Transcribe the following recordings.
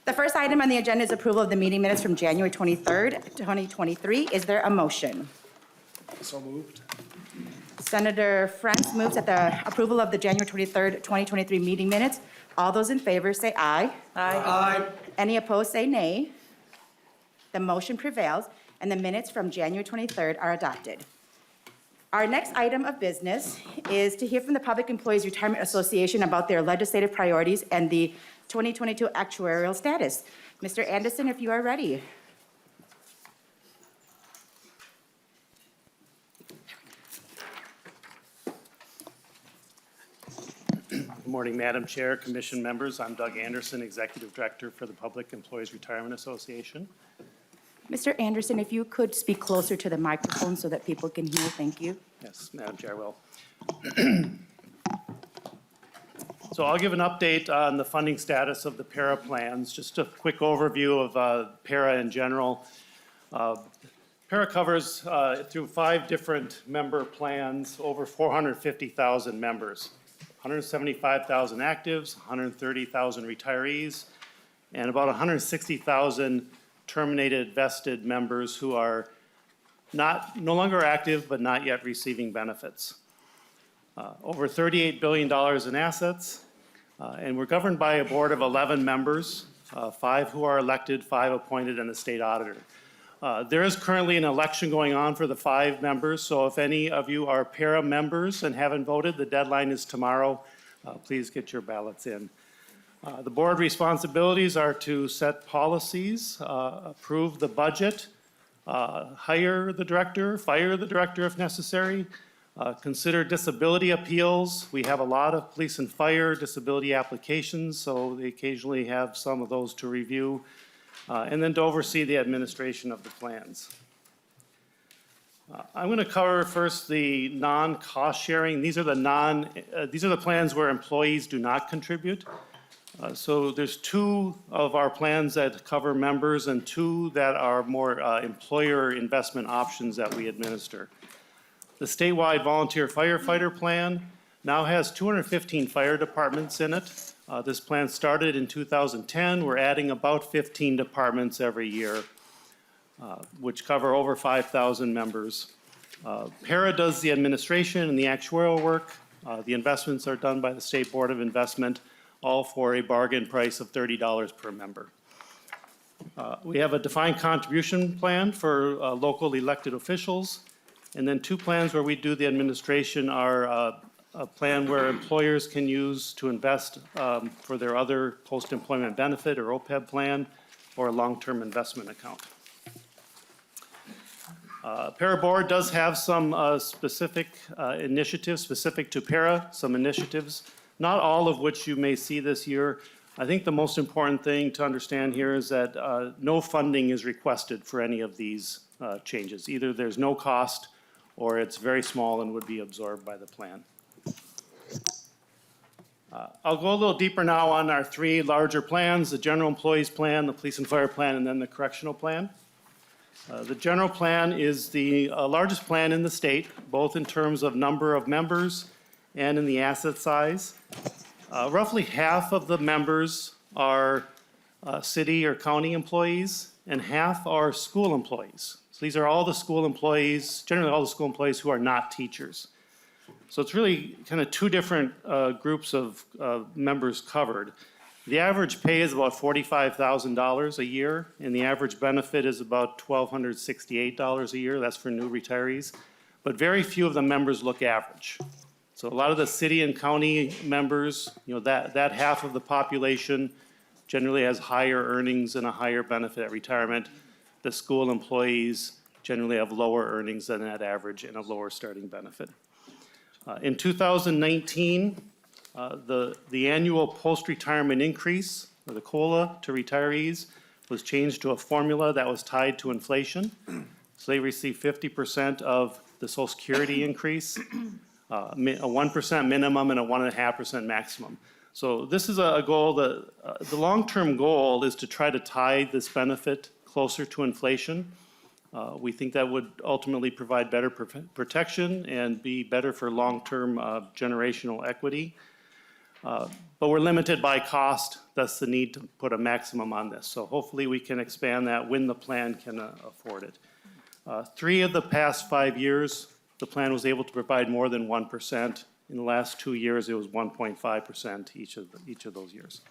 The first item on the agenda is approval of the meeting minutes from January 23rd, 2023. Is there a motion? So moved. Senator Frantz moves at the approval of the January 23rd, 2023 meeting minutes. All those in favor say aye. Aye. Any opposed say nay. The motion prevails, and the minutes from January 23rd are adopted. Our next item of business is to hear from the Public Employees Retirement Association about their legislative priorities and the 2022 actuarial status. Mr. Anderson, if you are ready. Good morning, Madam Chair, Commission members. I'm Doug Anderson, Executive Director for the Public Employees Retirement Association. Mr. Anderson, if you could speak closer to the microphone so that people can hear, thank you. Yes, Madam Chair, I will. So I'll give an update on the funding status of the PARA plans. Just a quick overview of PARA in general. PARA covers through 5 different member plans over 450,000 members. 175,000 actives, 130,000 retirees, and about 160,000 terminated vested members who are no longer active but not yet receiving benefits. Over $38 billion in assets, and we're governed by a board of 11 members, 5 who are elected, 5 appointed, and a state auditor. There is currently an election going on for the 5 members, so if any of you are PARA members and haven't voted, the deadline is tomorrow. Please get your ballots in. The board responsibilities are to set policies, approve the budget, hire the director, fire the director if necessary, consider disability appeals. We have a lot of police and fire disability applications, so they occasionally have some of those to review, and then to oversee the administration of the plans. I'm going to cover first the non-cost sharing. These are the plans where employees do not contribute. So there's 2 of our plans that cover members and 2 that are more employer investment options that we administer. The statewide volunteer firefighter plan now has 215 fire departments in it. This plan started in 2010. We're adding about 15 departments every year, which cover over 5,000 members. PARA does the administration and the actuarial work. The investments are done by the State Board of Investment, all for a bargain price of $30 per member. We have a defined contribution plan for local elected officials, and then 2 plans where we do the administration are a plan where employers can use to invest for their other post-employment benefit or OPEB plan or a long-term investment account. PARA board does have some specific initiatives specific to PARA, some initiatives, not all of which you may see this year. I think the most important thing to understand here is that no funding is requested for any of these changes. Either there's no cost or it's very small and would be absorbed by the plan. I'll go a little deeper now on our 3 larger plans, the general employees plan, the police and fire plan, and then the correctional plan. The general plan is the largest plan in the state, both in terms of number of members and in the asset size. Roughly half of the members are city or county employees, and half are school employees. So these are all the school employees, generally all the school employees who are not teachers. So it's really kind of 2 different groups of members covered. The average pay is about $45,000 a year, and the average benefit is about $1,268 a year. That's for new retirees. But very few of the members look average. So a lot of the city and county members, that half of the population generally has higher earnings and a higher benefit at retirement. The school employees generally have lower earnings than that average and a lower starting benefit. In 2019, the annual post-retirement increase, or the COLA to retirees, was changed to a formula that was tied to inflation. So they receive 50% of the Social Security increase, a 1% minimum and a 1.5% maximum. So this is a goal that, the long-term goal is to try to tie this benefit closer to inflation. We think that would ultimately provide better protection and be better for long-term generational equity. But we're limited by cost, thus the need to put a maximum on this. So hopefully we can expand that when the plan can afford it. 3 of the past 5 years, the plan was able to provide more than 1%. In the last 2 years, it was 1.5% each of those years.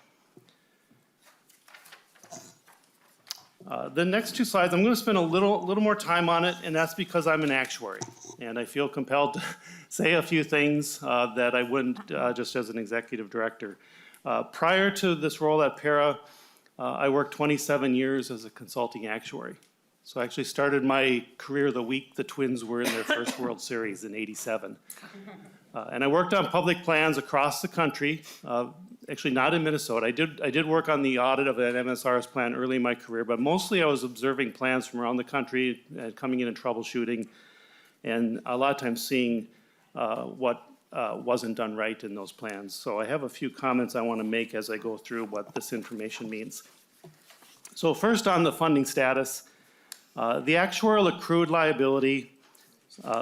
The next 2 slides, I'm going to spend a little more time on it, and that's because I'm an actuary. And I feel compelled to say a few things that I wouldn't just as an executive director. Prior to this role at Para, I worked 27 years as a consulting actuary. So I actually started my career the week the Twins were in their first World Series in '87. And I worked on public plans across the country, actually not in Minnesota. I did work on the audit of an MSR's plan early in my career, but mostly I was observing plans from around the country, coming in and troubleshooting, and a lot of times seeing what wasn't done right in those plans. So I have a few comments I want to make as I go through what this information means. So first on the funding status, the actuarial accrued liability,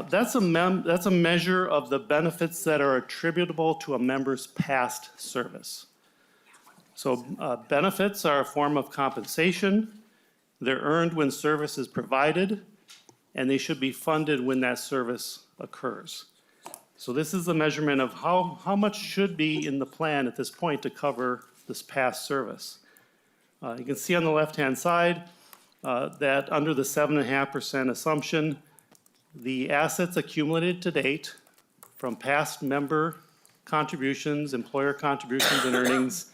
that's a measure of the benefits that are attributable to a member's past service. So benefits are a form of compensation. They're earned when service is provided, and they should be funded when that service occurs. So this is the measurement of how much should be in the plan at this point to cover this past service. You can see on the left-hand side that under the 7.5% assumption, the assets accumulated to date from past member contributions, employer contributions and earnings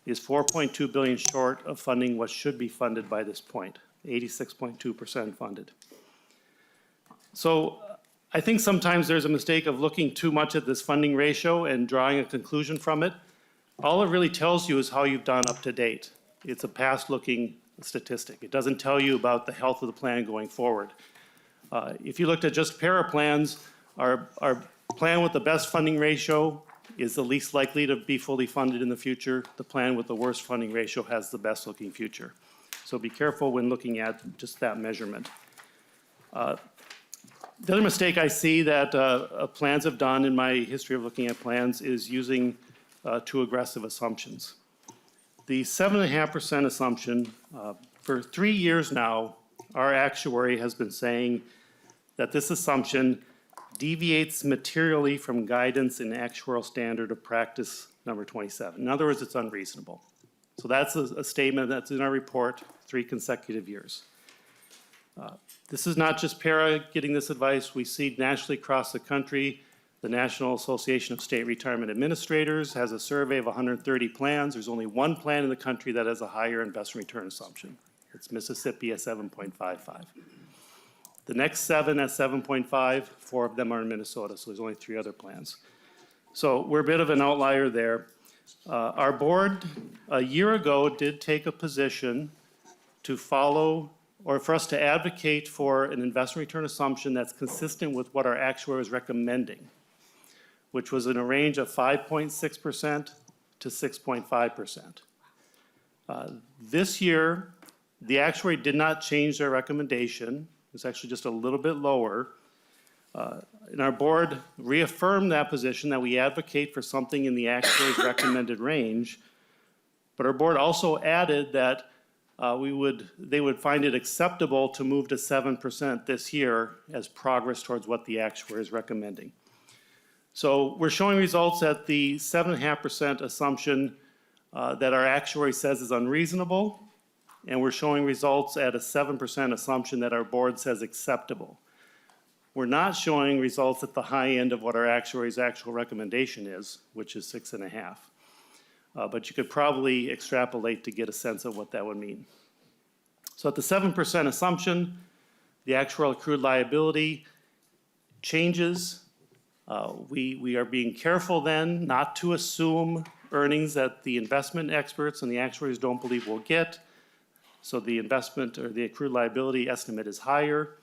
is $4.2 billion short of funding what should be funded by this point, 86.2% funded. So I think sometimes there's a mistake of looking too much at this funding ratio and drawing a conclusion from it. All it really tells you is how you've done up to date. It's a past-looking statistic. It doesn't tell you about the health of the plan going forward. If you looked at just para plans, our plan with the best funding ratio is the least likely to be fully funded in the future. The plan with the worst funding ratio has the best looking future. So be careful when looking at just that measurement. The other mistake I see that plans have done in my history of looking at plans is using too aggressive assumptions. The 7.5% assumption, for 3 years now, our actuary has been saying that this assumption deviates materially from guidance in actuarial standard of practice number 27. In other words, it's unreasonable. So that's a statement that's in our report 3 consecutive years. This is not just Para getting this advice. We see nationally across the country, the National Association of State Retirement Administrators has a survey of 130 plans. There's only 1 plan in the country that has a higher investment return assumption. It's Mississippi at 7.55. The next 7 at 7.5, 4 of them are in Minnesota, so there's only 3 other plans. So we're a bit of an outlier there. Our board, a year ago, did take a position to follow, or for us to advocate for an investment return assumption that's consistent with what our actuary is recommending, which was in a range of 5.6% to 6.5%. This year, the actuary did not change their recommendation. It's actually just a little bit lower. And our board reaffirmed that position that we advocate for something in the actuary's recommended range. But our board also added that they would find it acceptable to move to 7% this year as progress towards what the actuary is recommending. So we're showing results at the 7.5% assumption that our actuary says is unreasonable, and we're showing results at a 7% assumption that our board says acceptable. We're not showing results at the high end of what our actuary's actual recommendation is, which is 6.5. But you could probably extrapolate to get a sense of what that would mean. So at the 7% assumption, the actuarial accrued liability changes. We are being careful then not to assume earnings that the investment experts and the actuaries don't believe we'll get. So the investment or the accrued liability estimate is higher.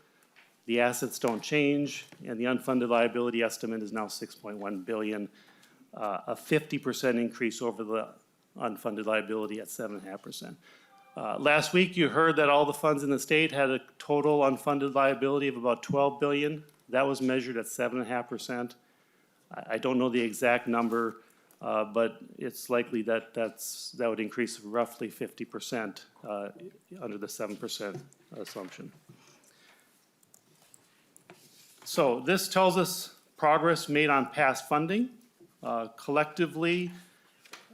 The assets don't change, and the unfunded liability estimate is now $6.1 billion, a 50% increase over the unfunded liability at 7.5%. Last week, you heard that all the funds in the state had a total unfunded liability of about $12 billion. That was measured at 7.5%. I don't know the exact number, but it's likely that that would increase roughly 50% under the 7% assumption. So this tells us progress made on past funding. Collectively,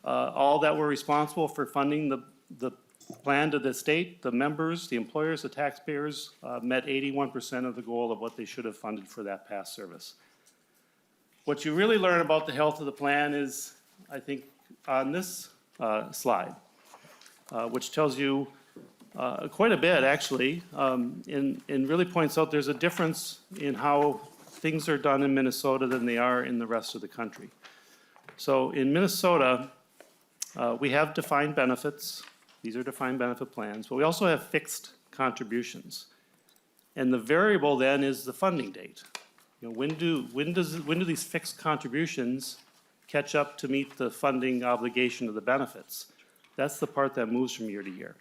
all that were responsible for funding the plan to the state, the members, the employers, the taxpayers, met 81% of the goal of what they should have funded for that past service. What you really learn about the health of the plan is, I think, on this slide, which tells you quite a bit, actually, and really points out there's a difference in how things are done in Minnesota than they are in the rest of the country. So in Minnesota, we have defined benefits. These are defined benefit plans, but we also have fixed contributions. And the variable then is the funding date. You know, when do these fixed contributions catch up to meet the funding obligation of the benefits? That's the part that moves from year to year.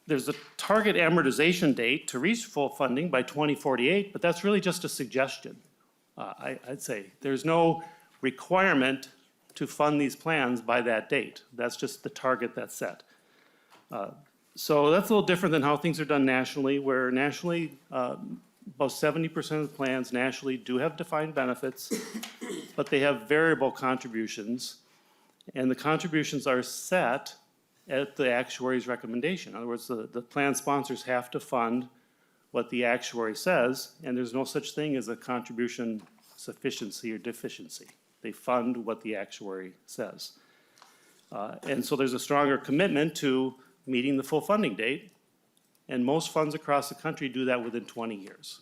There's a target amortization date to reach full funding by 2048, but that's really just a suggestion. I'd say there's no requirement to fund these plans by that date. That's just the target that's set. So that's a little different than how things are done nationally, where nationally, about 70% of the plans nationally do have defined benefits, but they have variable contributions, and the contributions are set at the actuary's recommendation. In other words, the plan sponsors have to fund what the actuary says, and there's no such thing as a contribution sufficiency or deficiency. They fund what the actuary says. And so there's a stronger commitment to meeting the full funding date, and most funds across the country do that within 20 years.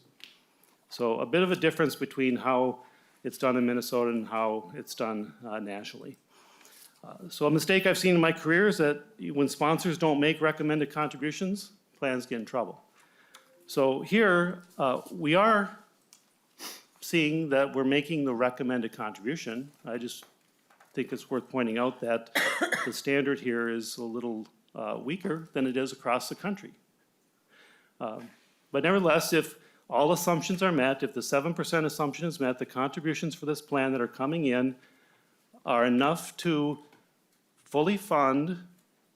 So a bit of a difference between how it's done in Minnesota and how it's done nationally. So a mistake I've seen in my career is that when sponsors don't make recommended contributions, plans get in trouble. So here, we are seeing that we're making the recommended contribution. I just think it's worth pointing out that the standard here is a little weaker than it is across the country. But nevertheless, if all assumptions are met, if the 7% assumption is met, the contributions for this plan that are coming in are enough to fully fund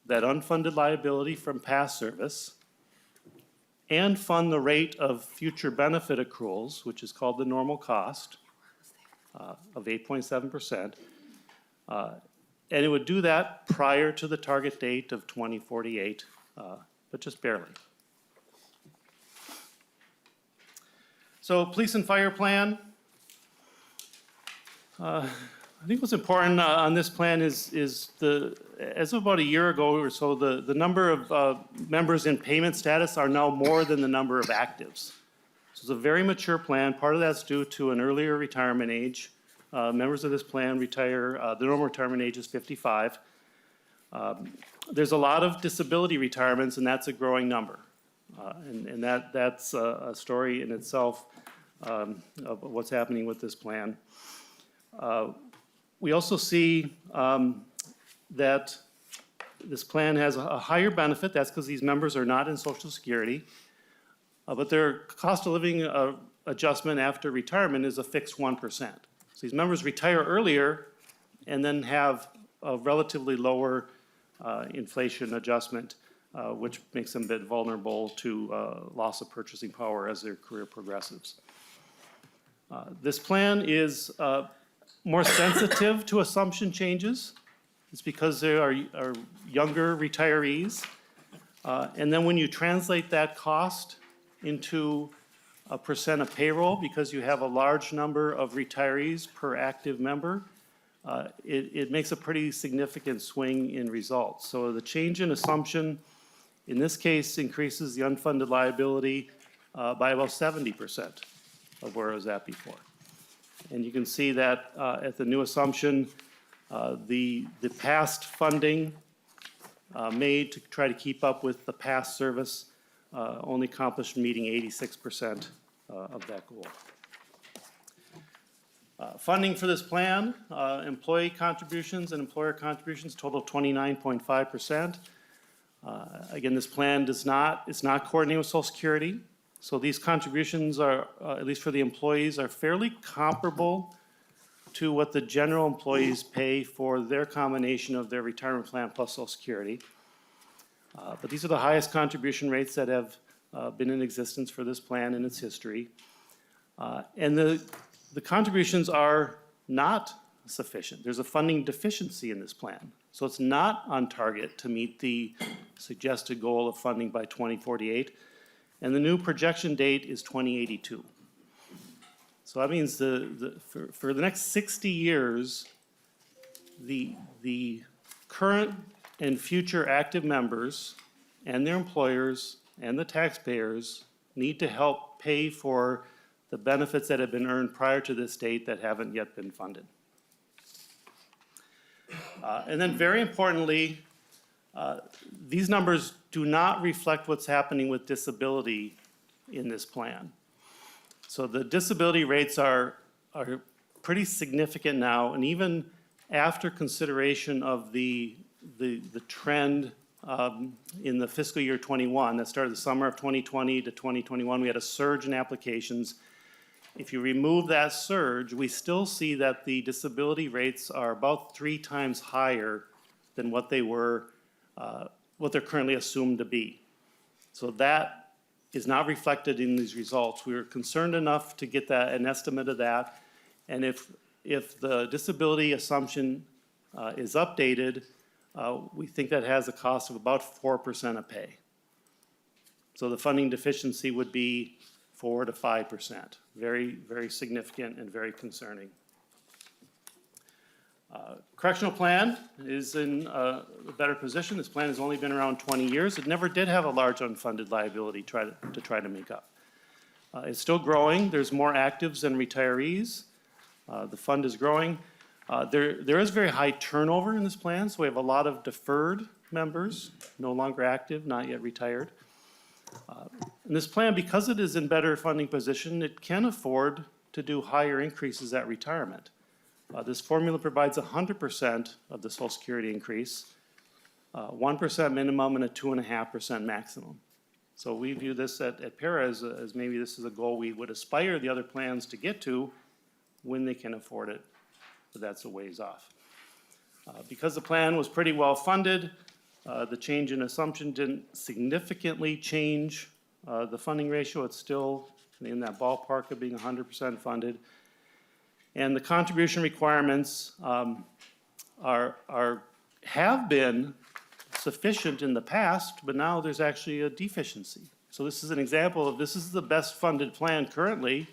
that unfunded liability from past service and fund the rate of future benefit accruals, which is called the normal cost of 8.7%. And it would do that prior to the target date of 2048, but just barely. So police and fire plan. I think what's important on this plan is as of about a year ago or so, the number of members in payment status are now more than the number of actives. So it's a very mature plan. Part of that's due to an earlier retirement age. Members of this plan retire, the normal retirement age is 55. There's a lot of disability retirements, and that's a growing number. And that's a story in itself of what's happening with this plan. We also see that this plan has a higher benefit. That's because these members are not in Social Security. But their cost of living adjustment after retirement is a fixed 1%. So these members retire earlier and then have a relatively lower inflation adjustment, which makes them a bit vulnerable to loss of purchasing power as their career progresses. This plan is more sensitive to assumption changes. It's because there are younger retirees. And then when you translate that cost into a percent of payroll, because you have a large number of retirees per active member, it makes a pretty significant swing in results. So the change in assumption, in this case, increases the unfunded liability by about 70% of where it was at before. And you can see that at the new assumption, the past funding made to try to keep up with the past service only accomplished meeting 86% of that goal. Funding for this plan, employee contributions and employer contributions total 29.5%. Again, this plan is not coordinated with Social Security. So these contributions are, at least for the employees, are fairly comparable to what the general employees pay for their combination of their retirement plan plus Social Security. But these are the highest contribution rates that have been in existence for this plan in its history. And the contributions are not sufficient. There's a funding deficiency in this plan. So it's not on target to meet the suggested goal of funding by 2048. And the new projection date is 2082. So that means for the next 60 years, the current and future active members and their employers and the taxpayers need to help pay for the benefits that have been earned prior to this date that haven't yet been funded. And then very importantly, these numbers do not reflect what's happening with disability in this plan. So the disability rates are pretty significant now, and even after consideration of the trend in the fiscal year 21 that started the summer of 2020 to 2021, we had a surge in applications. If you remove that surge, we still see that the disability rates are about 3 times higher than what they were, what they're currently assumed to be. So that is not reflected in these results. We were concerned enough to get an estimate of that. And if the disability assumption is updated, we think that has a cost of about 4% of pay. So the funding deficiency would be 4 to 5%. Very, very significant and very concerning. Correctional plan is in a better position. This plan has only been around 20 years. It never did have a large unfunded liability to try to make up. It's still growing. There's more actives than retirees. The fund is growing. There is very high turnover in this plan, so we have a lot of deferred members, no longer active, not yet retired. And this plan, because it is in better funding position, it can afford to do higher increases at retirement. This formula provides 100% of the Social Security increase, 1% minimum and a 2.5% maximum. So we view this at PARA as maybe this is a goal we would aspire the other plans to get to when they can afford it, but that's a ways off. Because the plan was pretty well funded, the change in assumption didn't significantly change the funding ratio. It's still in that ballpark of being 100% funded. And the contribution requirements have been sufficient in the past, but now there's actually a deficiency. So this is an example of this is the best funded plan currently,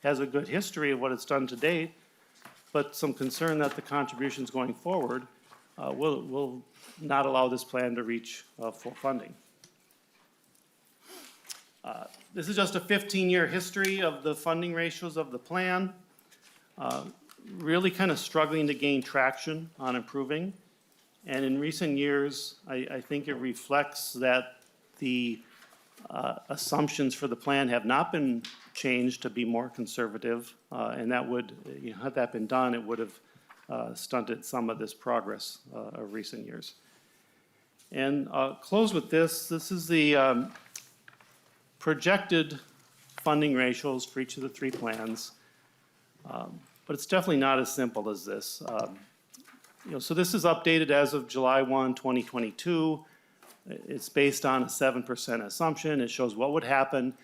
has a good history of what it's done to date, but some concern that the contributions going forward will not allow this plan to reach full funding. This is just a 15-year history of the funding ratios of the plan. Really kind of struggling to gain traction on improving. And in recent years, I think it reflects that the assumptions for the plan have not been changed to be more conservative. And that would, had that been done, it would have stunted some of this progress of recent years. And I'll close with this. This is the projected funding ratios for each of the 3 plans. But it's definitely not as simple as this. So this is updated as of July 1, 2022. It's based on a 7% assumption. It shows what would happen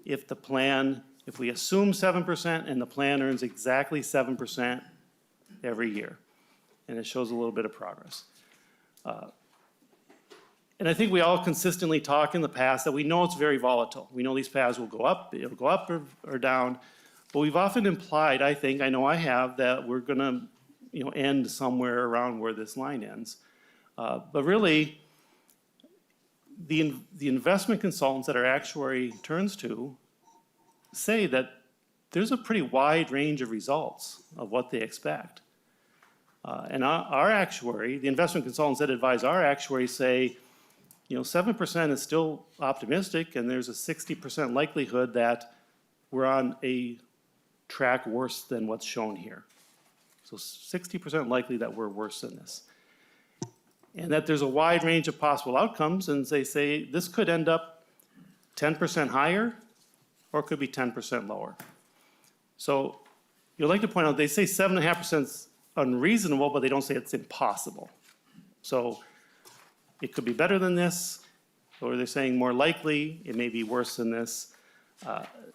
if the plan, if we assume 7% and the plan earns exactly 7% every year. And it shows a little bit of progress. And I think we all consistently talk in the past that we know it's very volatile. We know these paths will go up, it'll go up or down. But we've often implied, I think, I know I have, that we're going to end somewhere around where this line ends. But really, the investment consultants that our actuary turns to say that there's a pretty wide range of results of what they expect. And our actuary, the investment consultants that advise our actuary say, 7% is still optimistic, and there's a 60% likelihood that we're on a track worse than what's shown here. So 60% likely that we're worse than this. And that there's a wide range of possible outcomes, and they say this could end up 10% higher, or it could be 10% lower. So you'd like to point out, they say 7.5% is unreasonable, but they don't say it's impossible. So it could be better than this, or they're saying more likely, it may be worse than this.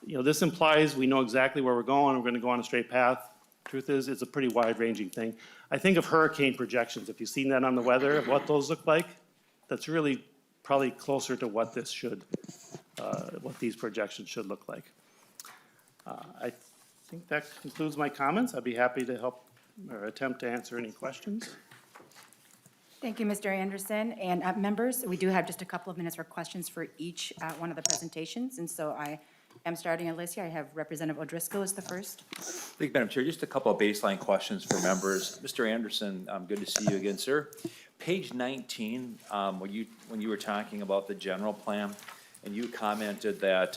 This implies we know exactly where we're going, we're going to go on a straight path. Truth is, it's a pretty wide-ranging thing. I think of hurricane projections, if you've seen that on the weather, of what those look like, that's really probably closer to what this should, what these projections should look like. I think that concludes my comments. I'd be happy to help or attempt to answer any questions. Thank you, Mr. Anderson. And members, we do have just a couple of minutes for questions for each one of the presentations. And so I am starting a list here. I have Representative O'Driscoll is the first. Thank you, Madam Chair. Just a couple of baseline questions for members. Mr. Anderson, good to see you again, sir. Page 19, when you were talking about the general plan, and you commented that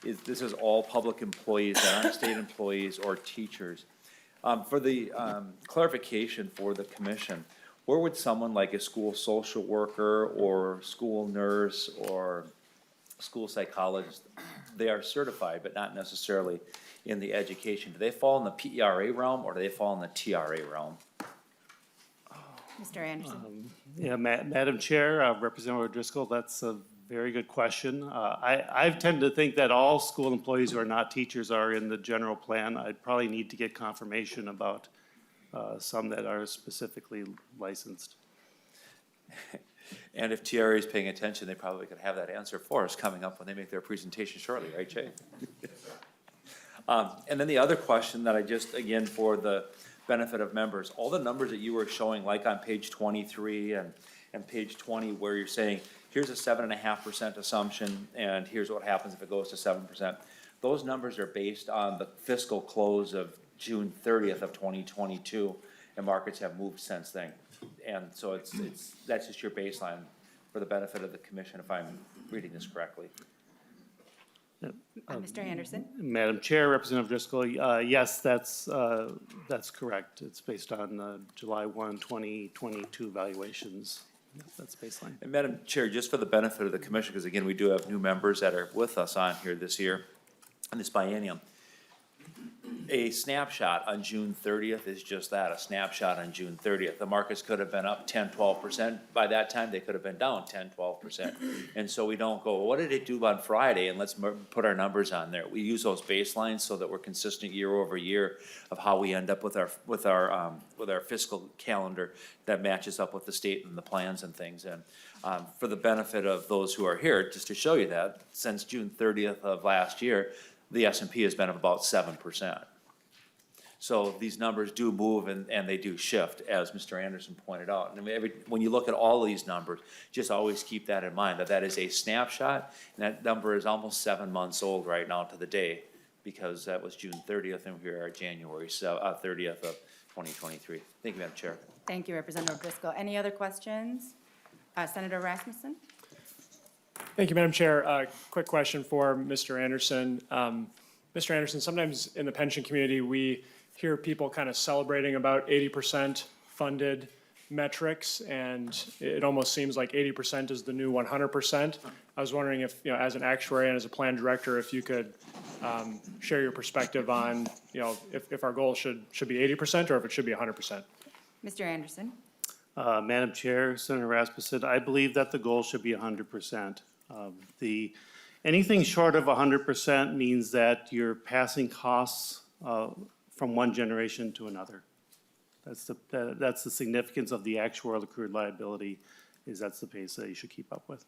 this is all public employees that aren't state employees or teachers. For the clarification for the commission, where would someone like a school social worker or school nurse or school psychologist, they are certified, but not necessarily in the education. Do they fall in the PERA realm or do they fall in the TRA realm? Mr. Anderson. Yeah, Madam Chair, Representative O'Driscoll, that's a very good question. I tend to think that all school employees who are not teachers are in the general plan. I'd probably need to get confirmation about some that are specifically licensed. And if TRA is paying attention, they probably could have that answer for us coming up when they make their presentation shortly, right, Jay? And then the other question that I just, again, for the benefit of members, all the numbers that you were showing, like on page 23 and page 20, where you're saying, here's a 7.5% assumption, and here's what happens if it goes to 7%. Those numbers are based on the fiscal close of June 30th of 2022, and markets have moved since then. And so that's just your baseline for the benefit of the commission, if I'm reading this correctly. Mr. Anderson. Madam Chair, Representative Driscoll, yes, that's correct. It's based on July 1, 2022 valuations. That's baseline. And Madam Chair, just for the benefit of the commission, because again, we do have new members that are with us on here this year, in this biennium. A snapshot on June 30th is just that, a snapshot on June 30th. The markets could have been up 10, 12%. By that time, they could have been down 10, 12%. And so we don't go, well, what did it do on Friday? And let's put our numbers on there. We use those baselines so that we're consistent year over year of how we end up with our fiscal calendar that matches up with the state and the plans and things. And for the benefit of those who are here, just to show you that, since June 30th of last year, the S&P has been up about 7%. So these numbers do move and they do shift, as Mr. Anderson pointed out. And when you look at all of these numbers, just always keep that in mind, that is a snapshot, and that number is almost 7 months old right now to the day, because that was June 30th and we are January 30th of 2023. Thank you, Madam Chair. Thank you, Representative Driscoll. Any other questions? Senator Rasmussen? Thank you, Madam Chair. Quick question for Mr. Anderson. Mr. Anderson, sometimes in the pension community, we hear people kind of celebrating about 80% funded metrics, and it almost seems like 80% is the new 100%. I was wondering if, as an actuary and as a plan director, if you could share your perspective on, if our goal should be 80% or if it should be 100%. Mr. Anderson? Madam Chair, Senator Rasmussen, I believe that the goal should be 100%. Anything short of 100% means that you're passing costs from one generation to another. That's the significance of the actuarial accrued liability, is that's the pace that you should keep up with.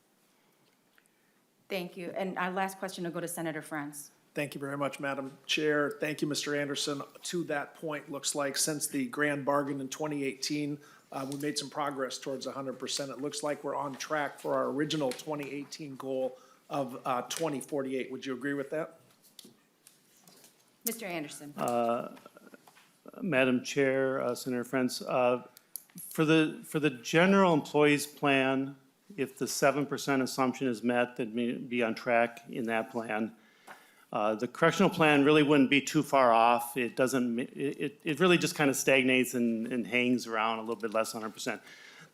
Thank you. And our last question will go to Senator France. Thank you very much, Madam Chair. Thank you, Mr. Anderson. To that point, looks like since the grand bargain in 2018, we made some progress towards 100%. It looks like we're on track for our original 2018 goal of 2048. Would you agree with that? Mr. Anderson? Madam Chair, Senator France, for the general employees plan, if the 7% assumption is met, then we'd be on track in that plan. The correctional plan really wouldn't be too far off. It doesn't, it really just kind of stagnates and hangs around a little bit less than 100%.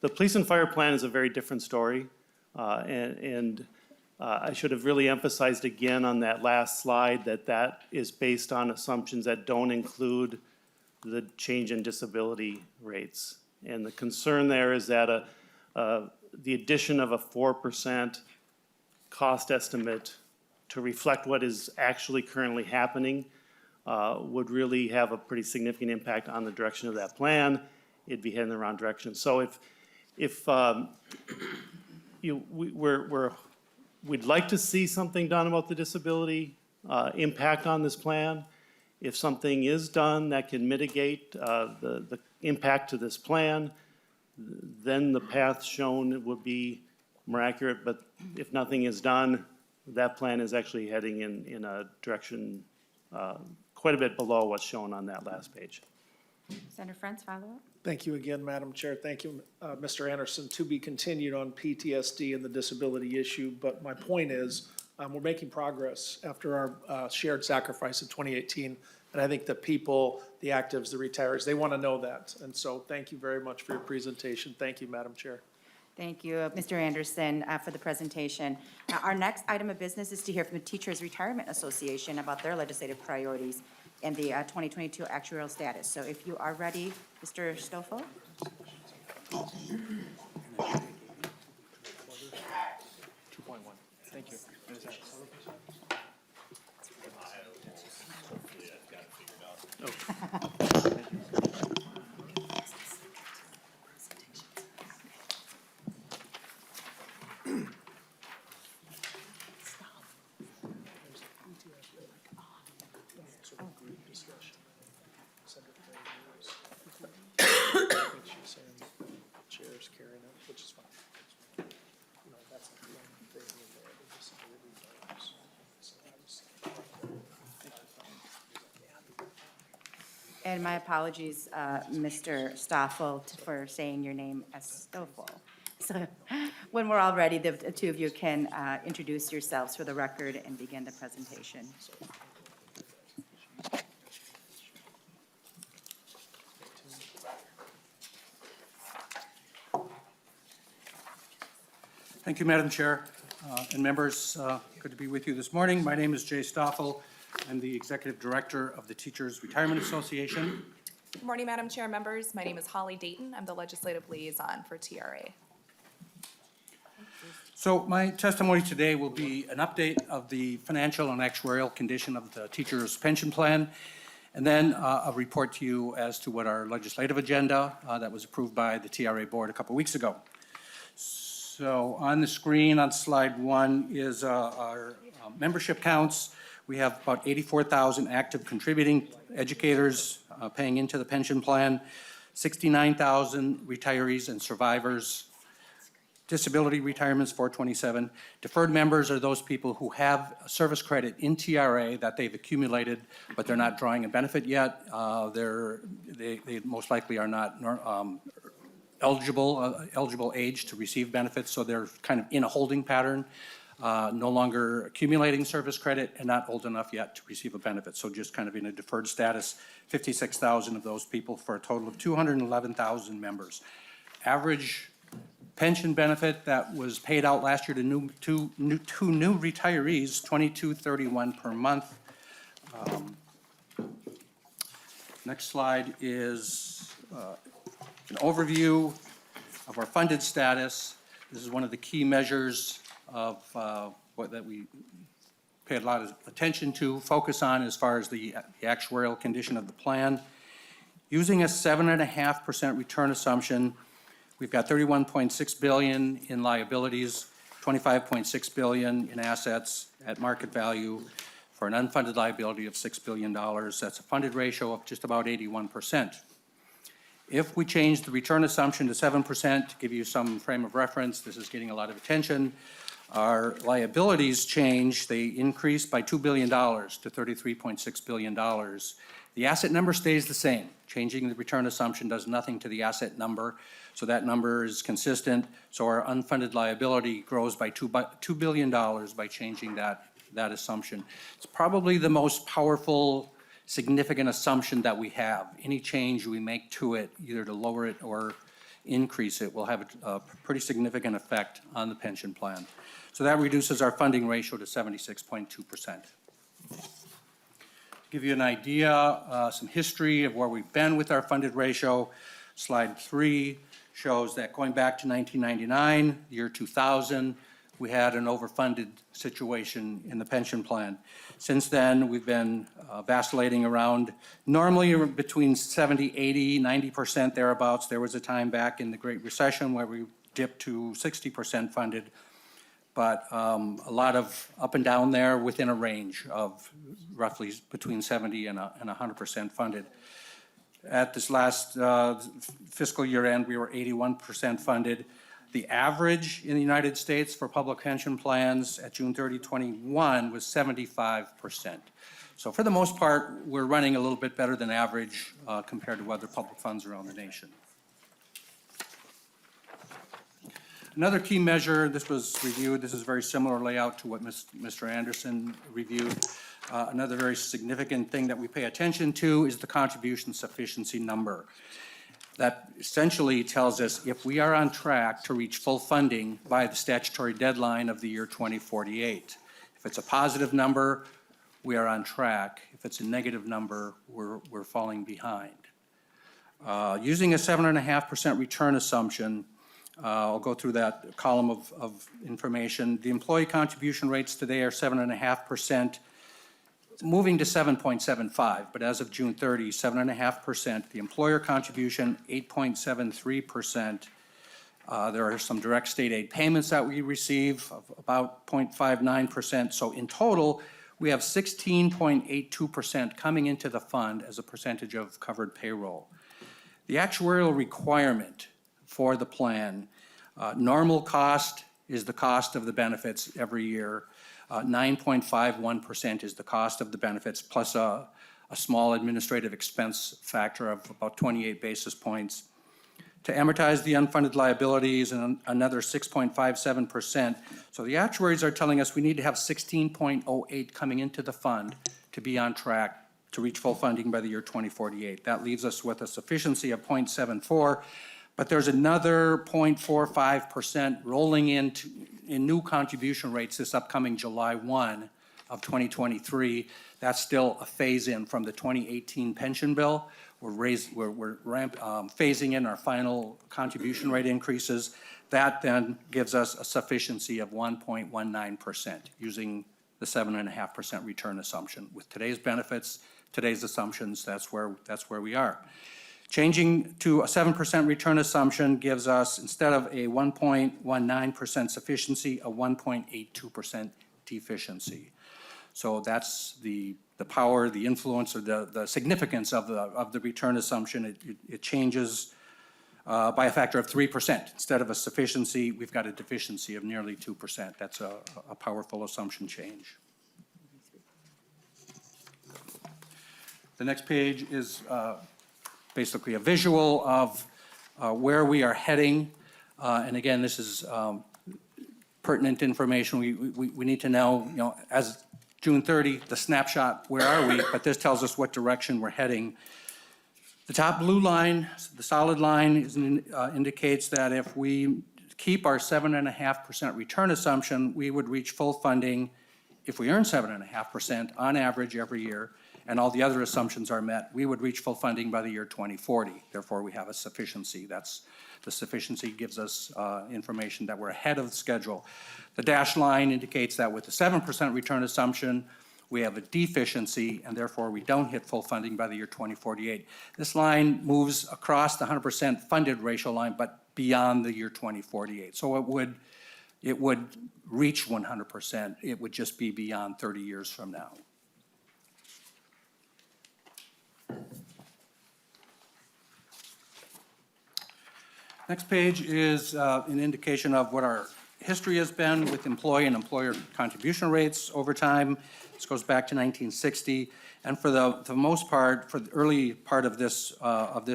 The police and fire plan is a very different story. And I should have really emphasized again on that last slide that that is based on assumptions that don't include the change in disability rates. And the concern there is that the addition of a 4% cost estimate to reflect what is actually currently happening would really have a pretty significant impact on the direction of that plan. It'd be heading in the wrong direction. So if we'd like to see something done about the disability impact on this plan. If something is done that can mitigate the impact to this plan, then the path shown would be more accurate. But if nothing is done, that plan is actually heading in a direction quite a bit below what's shown on that last page. Senator Frantz, follow-up? Thank you again, Madam Chair. Thank you, Mr. Anderson. To be continued on PTSD and the disability issue, but my point is, we're making progress after our shared sacrifice of 2018, and I think the people, the actives, the retirees, they want to know that. And so thank you very much for your presentation. Thank you, Madam Chair. Thank you, Mr. Anderson, for the presentation. Our next item of business is to hear from the Teachers Retirement Association about their legislative priorities and the 2022 actuarial status. So if you are ready, Mr. Stoffel? Thank you. Chairs carrying it, which is fine. You know, that's not the only thing in there, the disability claims. So that was- And my apologies, Mr. Stoffel, for saying your name as Stoffel. So when we're all ready, the two of you can introduce yourselves for the record and begin the presentation. Thank you, Madam Chair and members. Good to be with you this morning. My name is Jay Stoffel. I'm the Executive Director of the Teachers Retirement Association. Good morning, Madam Chair, members. My name is Holly Dayton. I'm the Legislative Liaison for TRA. So my testimony today will be an update of the financial and actuarial condition of the teachers' pension plan, and then a report to you as to what our legislative agenda that was approved by the TRA board a couple weeks ago. So on the screen on slide 1 is our membership counts. We have about 84,000 active contributing educators paying into the pension plan, 69,000 retirees and survivors. Disability retirements, 427. Deferred members are those people who have a service credit in TRA that they've accumulated, but they're not drawing a benefit yet. They most likely are not eligible age to receive benefits, so they're kind of in a holding pattern, no longer accumulating service credit and not old enough yet to receive a benefit. So just kind of in a deferred status, 56,000 of those people for a total of 211,000 members. Average pension benefit that was paid out last year to two new retirees, $22.31 per month. Next slide is an overview of our funded status. This is one of the key measures of that we pay a lot of attention to, focus on as far as the actuarial condition of the plan. Using a 7.5% return assumption, we've got $31.6 billion in liabilities, $25.6 billion in assets at market value for an unfunded liability of $6 billion. That's a funded ratio of just about 81%. If we change the return assumption to 7%, to give you some frame of reference, this is getting a lot of attention. Our liabilities change, they increase by $2 billion to $33.6 billion. The asset number stays the same. Changing the return assumption does nothing to the asset number, so that number is consistent. So our unfunded liability grows by $2 billion by changing that assumption. It's probably the most powerful, significant assumption that we have. Any change we make to it, either to lower it or increase it will have a pretty significant effect on the pension plan. So that reduces our funding ratio to 76.2%. Give you an idea, some history of where we've been with our funded ratio. Slide 3 shows that going back to 1999, year 2000, we had an overfunded situation in the pension plan. Since then, we've been vacillating around, normally between 70, 80, 90% thereabouts. There was a time back in the Great Recession where we dipped to 60% funded, but a lot of up and down there within a range of roughly between 70 and 100% funded. At this last fiscal year end, we were 81% funded. The average in the United States for public pension plans at June 30, 21 was 75%. So for the most part, we're running a little bit better than average compared to other public funds around the nation. Another key measure, this was reviewed, this is a very similar layout to what Mr. Anderson reviewed. Another very significant thing that we pay attention to is the contribution sufficiency number. That essentially tells us if we are on track to reach full funding by the statutory deadline of the year 2048. If it's a positive number, we are on track. If it's a negative number, we're falling behind. Using a 7.5% return assumption, I'll go through that column of information. The employee contribution rates today are 7.5%. Moving to 7.75, but as of June 30, 7.5%. The employer contribution, 8.73%. There are some direct state aid payments that we receive of about 0.59%. So in total, we have 16.82% coming into the fund as a percentage of covered payroll. The actuarial requirement for the plan, normal cost is the cost of the benefits every year. 9.51% is the cost of the benefits plus a small administrative expense factor of about 28 basis points. To amortize the unfunded liabilities and another 6.57%. So the actuaries are telling us we need to have 16.08 coming into the fund to be on track to reach full funding by the year 2048. That leaves us with a sufficiency of 0.74, but there's another 0.45% rolling in new contribution rates this upcoming July 1 of 2023. That's still a phase-in from the 2018 pension bill. We're phasing in our final contribution rate increases. That then gives us a sufficiency of 1.19% using the 7.5% return assumption. With today's benefits, today's assumptions, that's where we are. Changing to a 7% return assumption gives us, instead of a 1.19% sufficiency, a 1.82% deficiency. So that's the power, the influence, or the significance of the return assumption. It changes by a factor of 3%. Instead of a sufficiency, we've got a deficiency of nearly 2%. That's a powerful assumption change. The next page is basically a visual of where we are heading. And again, this is pertinent information. We need to know, as June 30, the snapshot, where are we? But this tells us what direction we're heading. The top blue line, the solid line, indicates that if we keep our 7.5% return assumption, we would reach full funding if we earn 7.5% on average every year, and all the other assumptions are met, we would reach full funding by the year 2040. Therefore, we have a sufficiency. The sufficiency gives us information that we're ahead of the schedule. The dashed line indicates that with the 7% return assumption, we have a deficiency, and therefore we don't hit full funding by the year 2048. This line moves across the 100% funded ratio line, but beyond the year 2048. So it would reach 100%. It would just be beyond 30 years from now. Next page is an indication of what our history has been with employee and employer contribution rates over time. This goes back to 1960, and for the most part, for the early part of this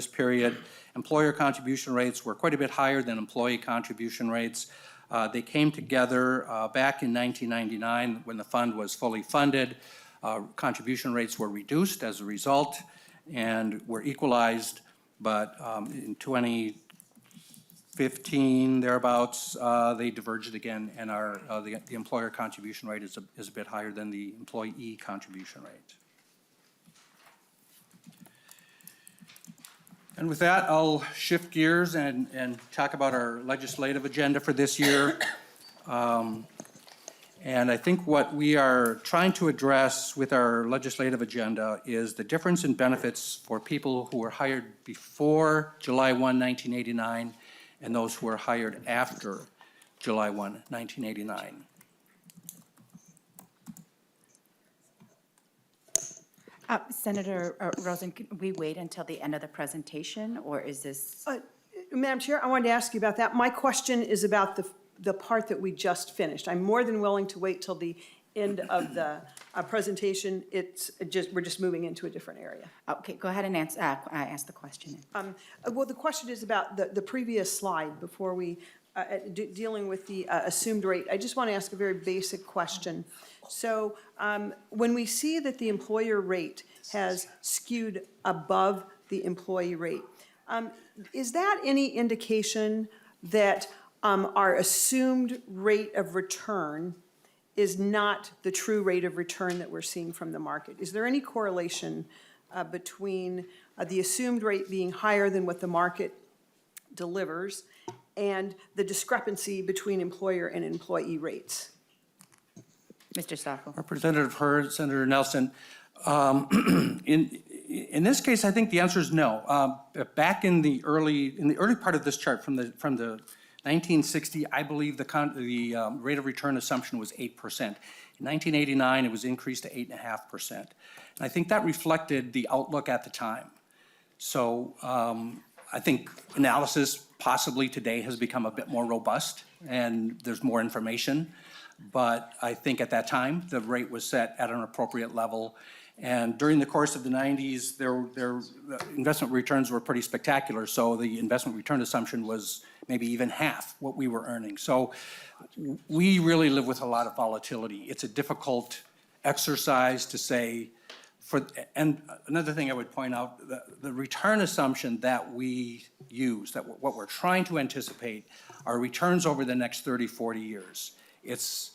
period, employer contribution rates were quite a bit higher than employee contribution rates. They came together back in 1999 when the fund was fully funded. Contribution rates were reduced as a result and were equalized, but in 15, thereabouts, they diverged again, and our, the employer contribution rate is a bit higher than the employee contribution rate. And with that, I'll shift gears and talk about our legislative agenda for this year. And I think what we are trying to address with our legislative agenda is the difference in benefits for people who were hired before July 1, 1989, and those who were hired after July 1, 1989. Senator Rosen, can we wait until the end of the presentation, or is this? Madam Chair, I wanted to ask you about that. My question is about the part that we just finished. I'm more than willing to wait till the end of the presentation. We're just moving into a different area. Okay, go ahead and ask the question. Well, the question is about the previous slide before we, dealing with the assumed rate. I just want to ask a very basic question. So when we see that the employer rate has skewed above the employee rate, is that any indication that our assumed rate of return is not the true rate of return that we're seeing from the market? Is there any correlation between the assumed rate being higher than what the market delivers and the discrepancy between employer and employee rates? Mr. Stoffel. Representative Hurd, Senator Nelson, in this case, I think the answer is no. Back in the early part of this chart, from the 1960, I believe the rate of return assumption was 8%. In 1989, it was increased to 8.5%. And I think that reflected the outlook at the time. So I think analysis possibly today has become a bit more robust and there's more information. But I think at that time, the rate was set at an appropriate level. And during the course of the 90s, their investment returns were pretty spectacular. So the investment return assumption was maybe even half what we were earning. So we really live with a lot of volatility. It's a difficult exercise to say. And another thing I would point out, the return assumption that we use, that what we're trying to anticipate, are returns over the next 30, 40 years. It's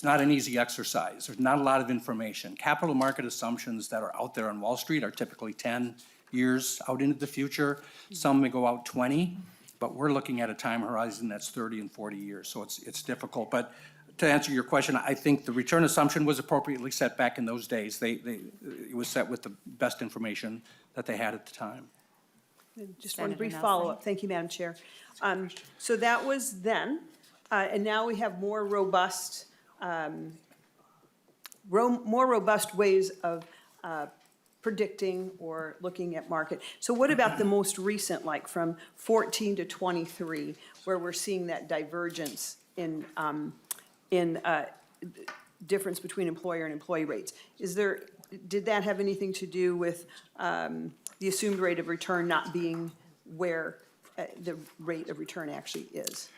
not an easy exercise. There's not a lot of information. Capital market assumptions that are out there on Wall Street are typically 10 years out into the future. Some may go out 20, but we're looking at a time horizon that's 30 and 40 years, so it's difficult. But to answer your question, I think the return assumption was appropriately set back in those days. It was set with the best information that they had at the time. Just one Senator brief Nelson. follow-up. Thank you, Madam Chair. So that was then, and now we have more robust ways of predicting or looking at market. So what about the most recent, like from 14 to 23, where we're seeing that divergence in difference between employer and employee rates? Did that have anything to do with the assumed rate of return not being where the rate of return actually is?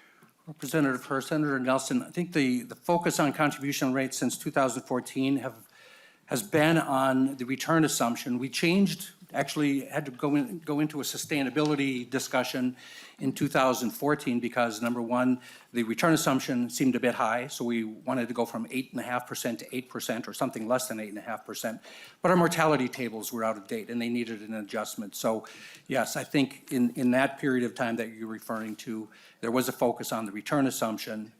Representative Hurd, Senator Nelson, I think the focus on contribution rates since 2014 has been on the return assumption. We changed, actually had to go into a sustainability discussion in 2014 because, number one, the return assumption seemed a bit high, so we wanted to go from 8.5% to 8% or something less than 8.5%. But our mortality tables were out of date and they needed an adjustment. So yes, I think in that period of time that you're referring to, there was a focus on the return assumption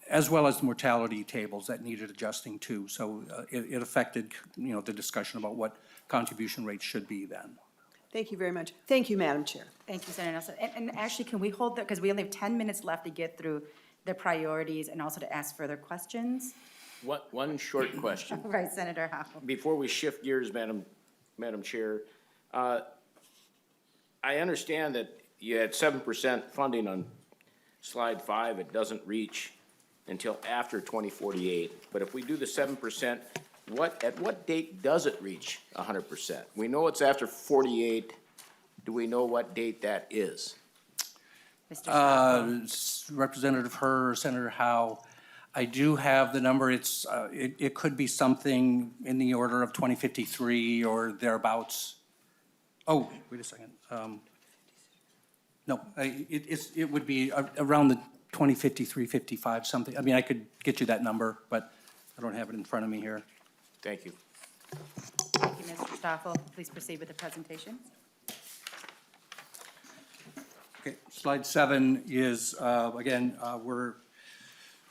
as well as the mortality tables that needed adjusting too. So it affected, the discussion about what contribution rates should be then. Thank you very much. Thank you, Madam Chair. Thank you, Senator Nelson. And actually, can we hold that, because we only have 10 minutes left to get through the priorities and also to ask further questions? One short question. Right, Senator Howe. Before we shift gears, Madam Chair, I understand that you had 7% funding on slide 5. It doesn't reach until after 2048. But if we do the 7%, at what date does it reach 100%? We know it's after 48. Do we know what date that is? Mr. Representative Hurd, Senator Howe, I do have the number. It could be something in the order of 2053 or thereabouts. Oh, wait a second. No, it would be around the 2053, 55, something. I mean, I could get you that number, but I don't have it in front of me here. Thank you. Thank you, Mr. Stoffel. Please proceed with the presentation. Okay, slide 7 is, again, we're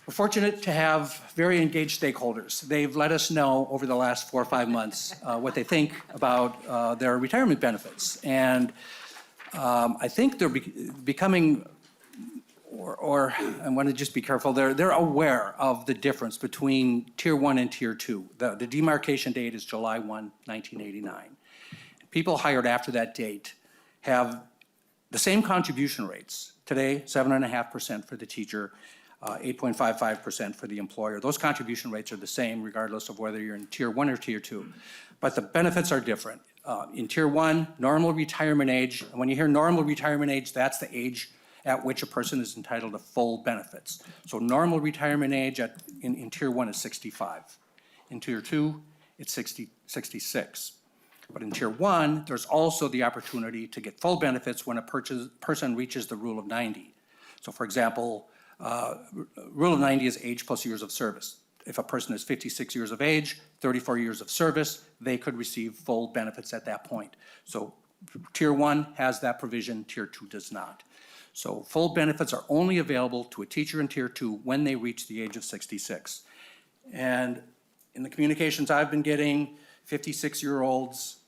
fortunate to have very engaged stakeholders. They've let us know over the last 4 or 5 months what they think about their retirement benefits. And I think they're becoming, or I want to just be careful, they're aware of the difference between Tier 1 and Tier 2. The demarcation date is July 1, 1989. People hired after that date have the same contribution rates. Today, 7.5% for the teacher, 8.55% for the employer. Those contribution rates are the same regardless of whether you're in Tier 1 or Tier 2. But the benefits are different. In Tier 1, normal retirement age, and when you hear normal retirement age, that's the age at which a person is entitled to full benefits. So normal retirement age in Tier 1 is 65. In Tier 2, it's 66. But in Tier 1, there's also the opportunity to get full benefits when a person reaches the Rule of 90. So for example, Rule of 90 is age plus years of service. If a person is 56 years of age, 34 years of service, they could receive full benefits at that point. So Tier 1 has that provision, Tier 2 does not. So full benefits are only available to a teacher in Tier 2 when they reach the age of 66. And in the communications I've been getting, 56-year-olds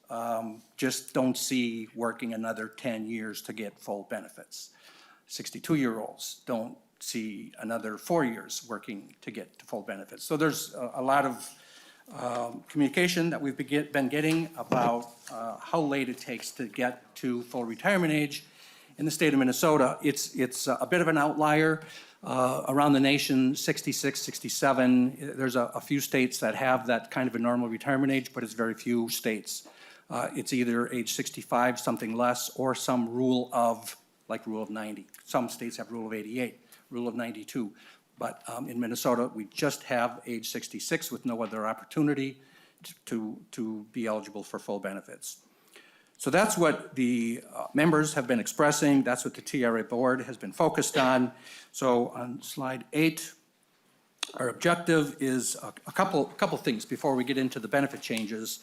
just don't see working another 10 years to get full benefits. 62-year-olds don't see another 4 years working to get to full benefits. So there's a lot of communication that we've been getting about how late it takes to get to full retirement age. In the state of Minnesota, it's a bit of an outlier. Around the nation, 66, 67, there's a few states that have that kind of a normal retirement age, but it's very few states. It's either age 65, something less, or some rule of, like Rule of 90. Some states have Rule of 88, Rule of 92. But in Minnesota, we just have age 66 with no other opportunity to be eligible for full benefits. So that's what the members have been expressing. That's what the TRA board has been focused on. So on slide 8, our objective is a couple things before we get into the benefit changes.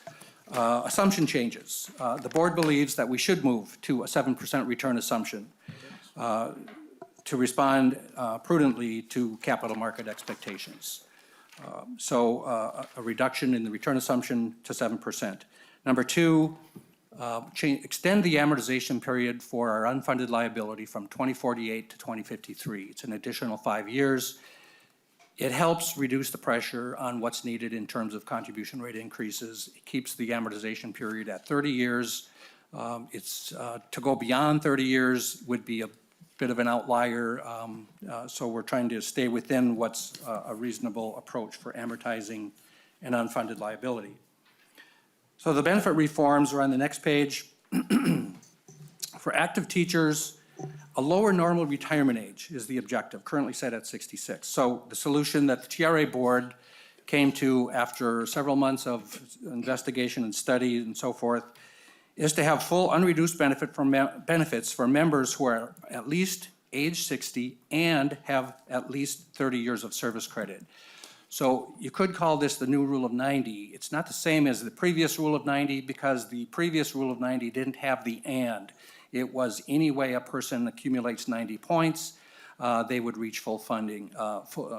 Assumption changes. The board believes that we should move to a 7% return assumption to respond prudently to capital market expectations. So a reduction in the return assumption to 7%. Number 2, extend the amortization period for our unfunded liability from 2048 to 2053. It's an additional 5 years. It helps reduce the pressure on what's needed in terms of contribution rate increases. It keeps the amortization period at 30 years. To go beyond 30 years would be a bit of an outlier. So we're trying to stay within what's a reasonable approach for amortizing an unfunded liability. So the benefit reforms are on the next page. For active teachers, a lower normal retirement age is the objective, currently set at 66. So the solution that the TRA board came to after several months of investigation and study and so forth is to have full unreduced benefits for members who are at least age 60 and have at least 30 years of service credit. So you could call this the new Rule of 90. It's not the same as the previous Rule of 90 because the previous Rule of 90 didn't have the and. It was any way a person accumulates 90 points, they would reach full funding,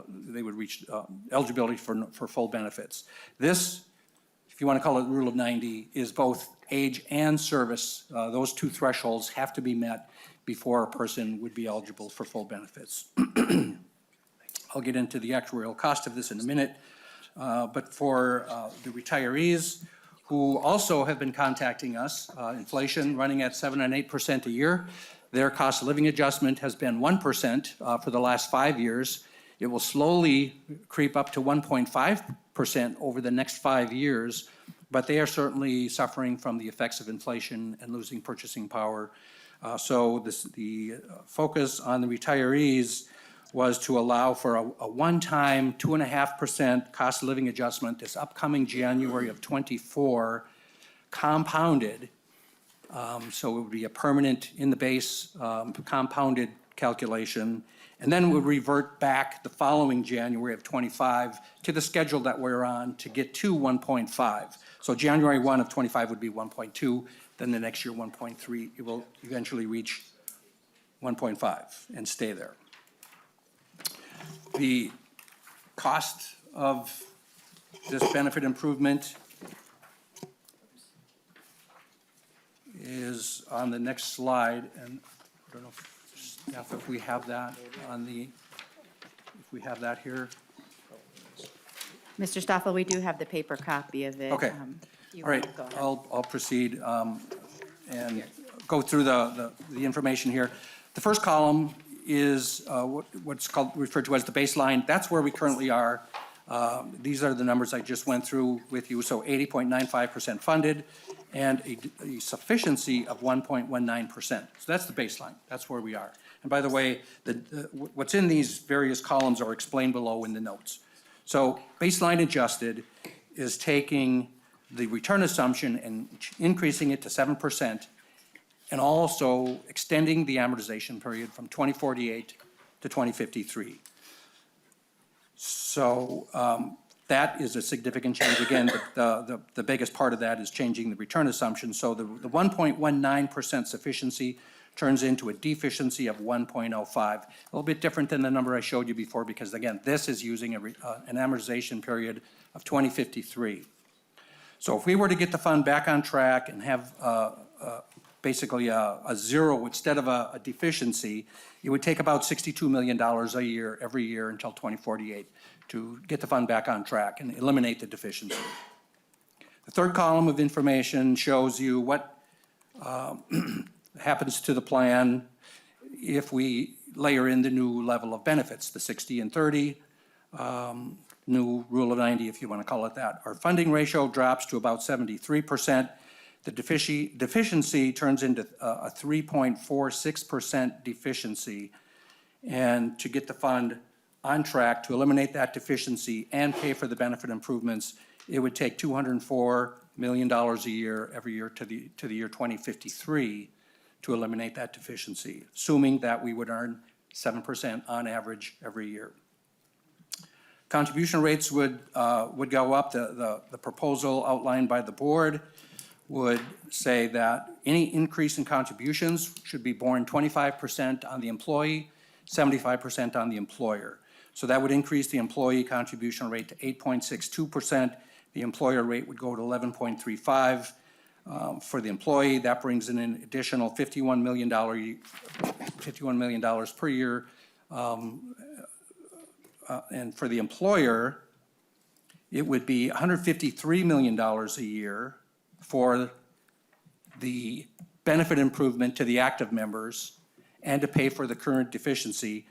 they would reach eligibility for full benefits. This, if you want to call it Rule of 90, is both age and service. Those two thresholds have to be met before a person would be eligible for full benefits. I'll get into the actuarial cost of this in a minute, but for the retirees who also have been contacting us, inflation running at 7 and 8% a year, their cost of living adjustment has been 1% for the last 5 years. It will slowly creep up to 1.5% over the next 5 years, but they are certainly suffering from the effects of inflation and losing purchasing power. So the focus on the retirees was to allow for a one-time 2.5% cost of living adjustment this upcoming January of '24, compounded So it would be a permanent in the base compounded calculation. And then it would revert back the following January of '25 to the schedule that we're on to get to 1.5. So January 1 of '25 would be 1.2, then the next year 1.3. It will eventually reach 1.5 and stay there. The cost of this benefit improvement is on the next slide, and I don't know if we have that on the, if we have that here. Mr. Stoffel, we do have the paper copy of it. Okay. If you All right, want to go ahead. I'll proceed and go through the information here. The first column is what's called, referred to as the baseline. That's where we currently are. These are the numbers I just went through with you. So 80.95% funded and a sufficiency of 1.19%. So that's the baseline. That's where we are. And by the way, what's in these various columns are explained below in the notes. So baseline adjusted is taking the return assumption and increasing it to 7%, and also extending the amortization period from 2048 to 2053. So that is a significant change. Again, the biggest part of that is changing the return assumption. So the 1.19% sufficiency turns into a deficiency of 1.05. A little bit different than the number I showed you before, because again, this is using an amortization period of 2053. So if we were to get the fund back on track and have basically a zero instead of a deficiency, it would take about $62 million a year, every year until 2048 to get the fund back on track and eliminate the deficiency. The third column of information shows you what happens to the plan if we layer in the new level of benefits, the 60 and 30, new rule of 90, if you want to call it that. Our funding ratio drops to about 73%. The deficiency turns into a 3.46% deficiency. And to get the fund on track to eliminate that deficiency and pay for the benefit improvements, it would take $204 million a year every year to the year 2053 to eliminate that deficiency, assuming that we would earn 7% on average every year. Contribution rates would go up. The proposal outlined by the board would say that any increase in contributions should be borne 25% on the employee, 75% on the employer. So that would increase the employee contribution rate to 8.62%. The employer rate would go to 11.35%. For the employee, that brings in an additional $51 million per year. And for the employer, it would be $153 million a year for the benefit improvement to the active members and to pay for the current deficiency.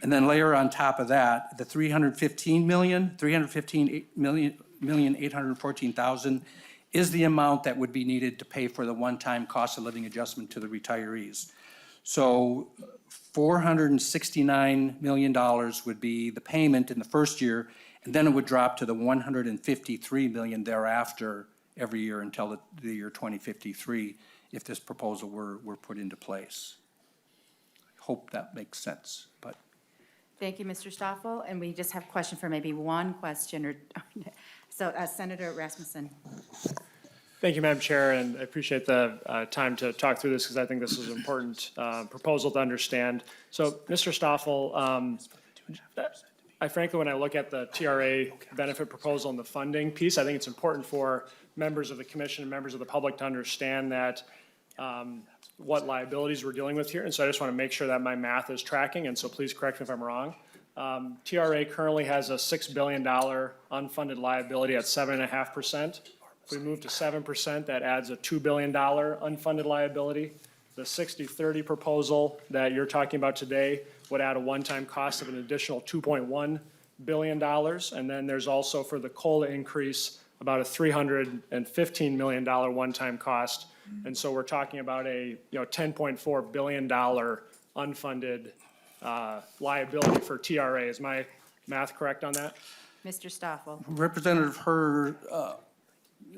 And then layer on top of that, the $315,814,000 is the amount that would be needed to pay for the one-time cost of living adjustment to the retirees. So $469 million would be the payment in the first year, and then it would drop to the $153 million thereafter every year until the year 2053 if this proposal were put into place. I hope that makes sense, but. Thank you, Mr. Stoffel. And we just have a question for maybe one question or, so Senator Rasmussen. Thank you, Madam Chair, and I appreciate the time to talk through this because I think this is an important proposal to understand. So, Mr. Stoffel, I frankly, when I look at the TRA benefit proposal and the funding piece, I think it's important for members of the commission and members of the public to understand that what liabilities we're dealing with here. And so I just want to make sure that my math is tracking, and so please correct me if I'm wrong. TRA currently has a $6 billion unfunded liability at 7.5%. If we move to 7%, that adds a $2 billion unfunded liability. The 60-30 proposal that you're talking about today would add a one-time cost of an additional $2.1 billion. And then there's also for the COLA increase about a $315 million one-time cost. And so we're talking about a $10.4 billion unfunded liability for TRA. Is my math correct on that? Mr. Stoffel. Representative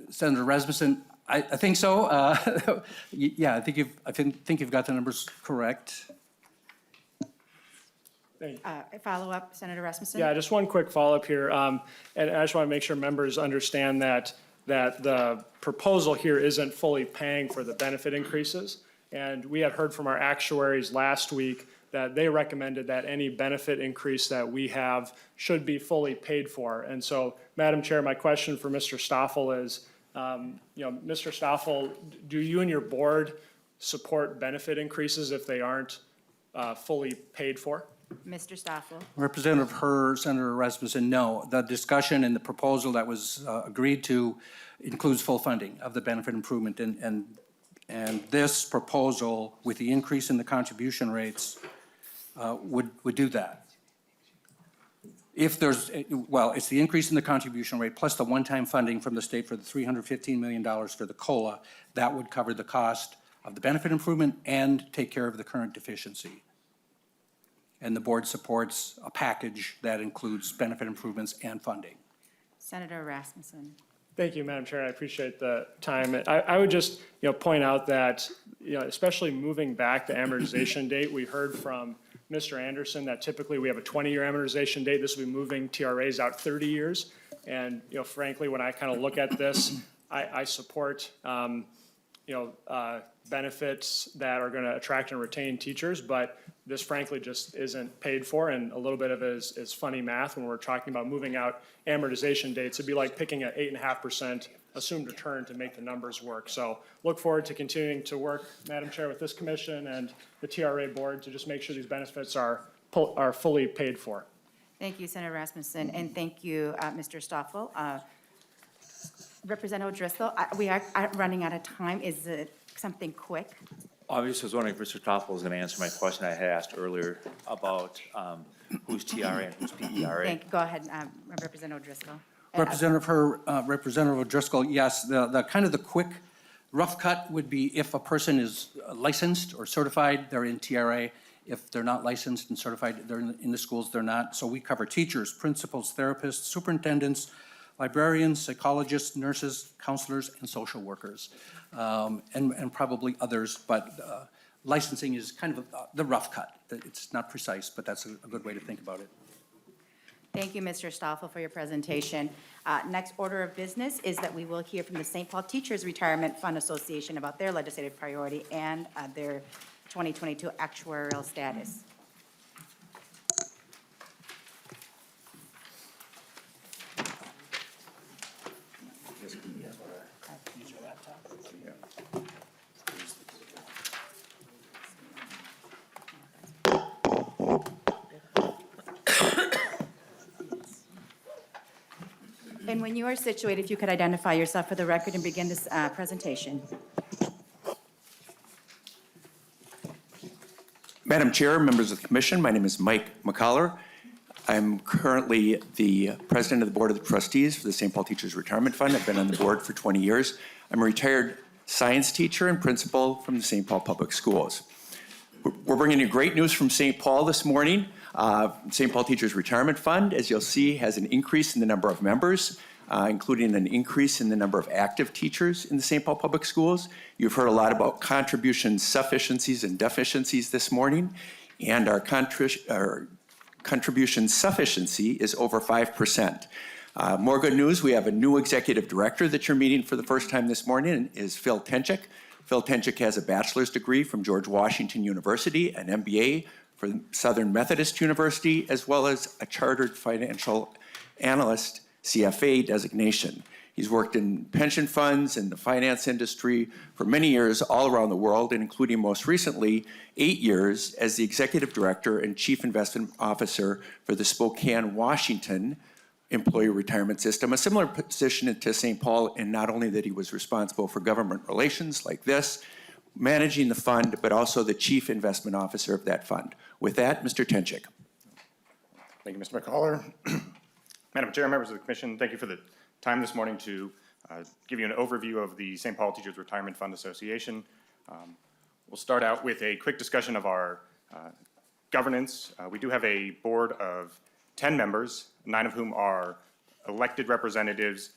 Senator Rasmussen, I think so. Yeah, I think you've got the numbers correct. Follow-up, Senator Rasmussen? Yeah, just one quick follow-up here. And I just want to make sure members understand that the proposal here isn't fully paying for the benefit increases. And we had heard from our actuaries last week that they recommended that any benefit increase that we have should be fully paid for. And so, Madam Chair, my question for Mr. Stoffel is, Mr. Stoffel, do you and your board support benefit increases if they aren't fully paid for? Mr. Stoffel? Representative Herr, Senator Rasmussen, no. The discussion and the proposal that was agreed to includes full funding of the benefit improvement. And this proposal, with the increase in the contribution rates, would do that. If there's, well, it's the increase in the contribution rate plus the one-time funding from the state for the $315 million for the COLA, that would cover the cost of the benefit improvement and take care of the current deficiency. And the board supports a package that includes benefit improvements and funding. Senator Rasmussen? Thank you, Madam Chair. I appreciate the time. I would just, point out that, especially moving back the amortization date, we heard from Mr. Anderson that typically we have a 20-year amortization date. This will be moving TRAs out 30 years. And, frankly, when I kind of look at this, I support, benefits that are going to attract and retain teachers, but this frankly just isn't paid for, and a little bit of it is funny math when we're talking about moving out amortization dates. It'd be like picking an 8.5% assumed return to make the numbers work. So look forward to continuing to work, Madam Chair, with this commission and the TRA board to just make sure these benefits are fully paid for. Thank you, Senator Rasmussen, and thank you, Mr. Stoffel. Representative Driscoll, we are running out of time. Is it something quick? Obviously, I was wondering if Mr. Toffel was going to answer my question I had asked earlier about who's TRA and who's PERA. Go ahead, Representative Driscoll. Representative Herr, Representative Driscoll, yes, the kind of the quick rough cut would be if a person is licensed or certified, they're in TRA. If they're not licensed and certified, they're in the schools, they're not. So we cover teachers, principals, therapists, superintendents, librarians, psychologists, nurses, counselors, and social workers, and probably others, but licensing is kind of the rough cut. It's not precise, but that's a good way to think about it. Thank you, Mr. Stoffel, for your presentation. Next order of business is that we will hear from the St. Paul Teachers Retirement Fund Association about their legislative priority and their 2022 actuarial status. And when you are situated, if you could identify yourself for the record and begin this presentation. Madam Chair, members of the commission, my name is Mike McCollar. I'm currently the president of the board of the trustees for the St. Paul Teachers Retirement Fund. I've been on the board for 20 years. I'm a retired science teacher and principal from the St. Paul Public Schools. We're bringing you great news from St. Paul this morning. St. Paul Teachers Retirement Fund, as you'll see, has an increase in the number of members, including an increase in the number of active teachers in the St. Paul Public Schools. You've heard a lot about contribution sufficiencies and deficiencies this morning, and our contribution sufficiency is over 5%. More good news, we have a new executive director that you're meeting for the first time this morning, and is Phil Tenchik. Phil Tenchik has a bachelor's degree from George Washington University, an MBA from Southern Methodist University, as well as a chartered financial analyst, CFA designation. He's worked in pension funds and the finance industry for many years all around the world, and including most recently 8 years as the executive director and chief investment officer for the Spokane, Washington employee retirement system, a similar position to St. Paul, in not only that he was responsible for government relations like this, managing the fund, but also the chief investment officer of that fund. With that, Mr. Tenchik. Thank you, Mr. McCollar. Madam Chair, members of the commission, thank you for the time this morning to give you an overview of the St. Paul Teachers Retirement Fund Association. We'll start out with a quick discussion of our governance. We do have a board of 10 members, 9 of whom are elected representatives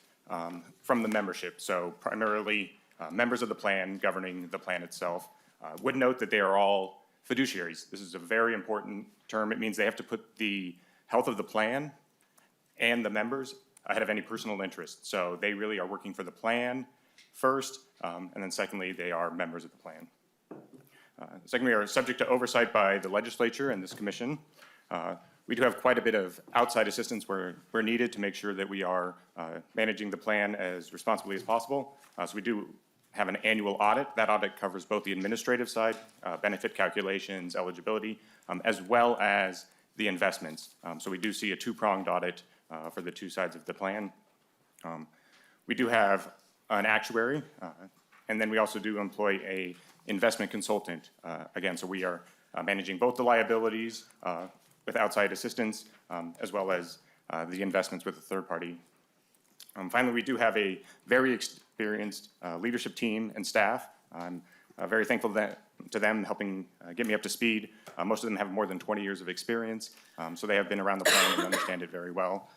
from the membership. So primarily members of the plan governing the plan itself. Would note that they are all fiduciaries. This is a very important term. It means they have to put the health of the plan and the members ahead of any personal interest. So they really are working for the plan first, and then secondly, they are members of the plan. Second, we are subject to oversight by the legislature and this commission. We do have quite a bit of outside assistance where needed to make sure that we are managing the plan as responsibly as possible. So we do have an annual audit. That audit covers both the administrative side, benefit calculations, eligibility, as well as the investments. So we do see a two-pronged audit for the two sides of the plan. We do have an actuary, and then we also do employ a investment consultant. Again, so we are managing both the liabilities with outside assistance, as well as the investments with a third party. Finally, we do have a very experienced leadership team and staff. I'm very thankful to them helping get me up to speed. Most of them have more than 20 years of experience, so they have been around the plan and understand it very well.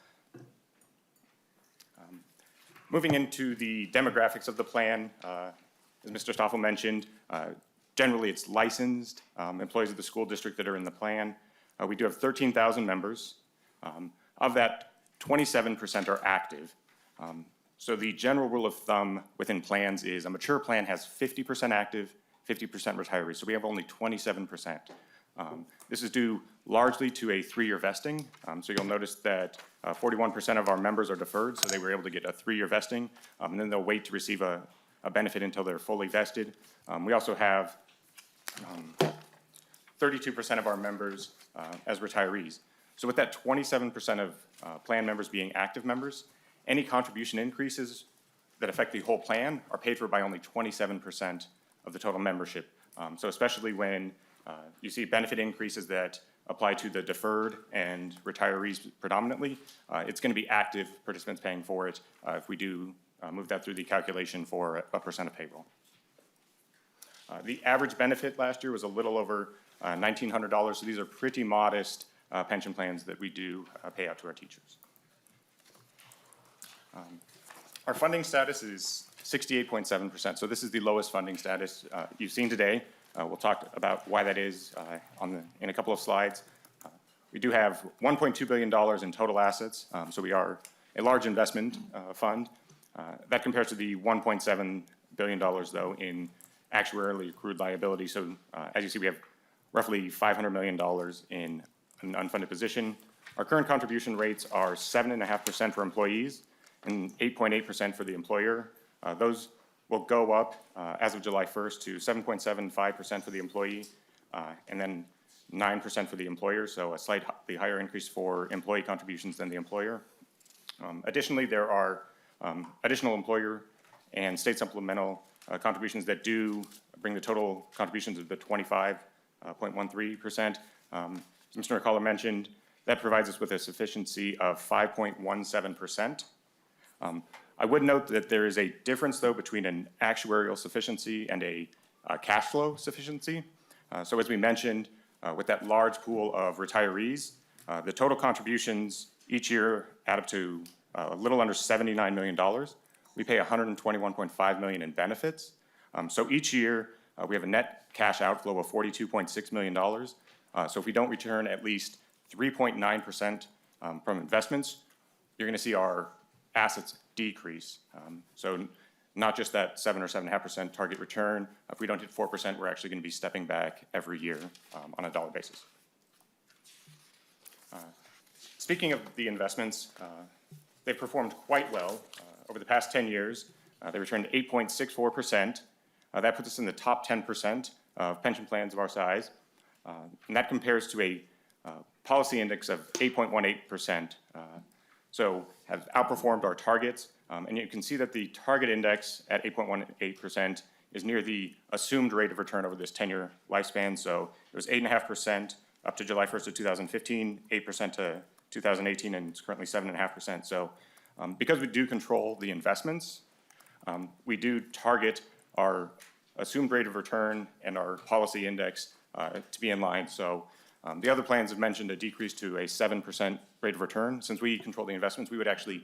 Moving into the demographics of the plan, as Mr. Stoffel mentioned, generally it's licensed employees of the school district that are in the plan. We do have 13,000 members. Of that, 27% are active. So the general rule of thumb within plans is a mature plan has 50% active, 50% retirees. So we have only 27%. This is due largely to a 3-year vesting. So you'll notice that 41% of our members are deferred, so they were able to get a 3-year vesting, and then they'll wait to receive a benefit until they're fully vested. We also have 32% of our members as retirees. So with that 27% of plan members being active members, any contribution increases that affect the whole plan are paid for by only 27% of the total membership. So especially when you see benefit increases that apply to the deferred and retirees predominantly, it's going to be active participants paying for it if we do move that through the calculation for a percent of payroll. The average benefit last year was a little over $1,900, so these are pretty modest pension plans that we do pay out to our teachers. Our funding status is 68.7%, so this is the lowest funding status you've seen today. We'll talk about why that is in a couple of slides. We do have $1.2 billion in total assets, so we are a large investment fund. That compares to the $1.7 billion, though, in actuarially accrued liability. So as you see, we have roughly $500 million in an unfunded position. Our current contribution rates are 7.5% for employees and 8.8% for the employer. Those will go up as of July 1st to 7.75% for the employee and then 9% for the employer, so a slightly higher increase for employee contributions than the employer. Additionally, there are additional employer and state supplemental contributions that do bring the total contributions to the 25.13%. As Mr. McCullough mentioned, that provides us with a sufficiency of 5.17%. I would note that there is a difference, though, between an actuarial sufficiency and a cash flow sufficiency. So as we mentioned, with that large pool of retirees, the total contributions each year add up to a little under $79 million. We pay $121.5 million in benefits. So each year, we have a net cash outflow of $42.6 million. So if we don't return at least 3.9% from investments, you're going to see our assets decrease. So not just that 7 or 7.5% target return. If we don't hit 4%, we're actually going to be stepping back every year on a dollar basis. Speaking of the investments, they've performed quite well. Over the past 10 years, they returned 8.64%. That puts us in the top 10% of pension plans of our size. And that compares to a policy index of 8.18%. So have outperformed our targets. And you can see that the target index at 8.18% is near the assumed rate of return over this 10-year lifespan. So it was 8.5% up to July 1st of 2015, 8% to 2018, and it's currently 7.5%. So because we do control the investments, we do target our assumed rate of return and our policy index to be in line. So the other plans have mentioned a decrease to a 7% rate of return. Since we control the investments, we would actually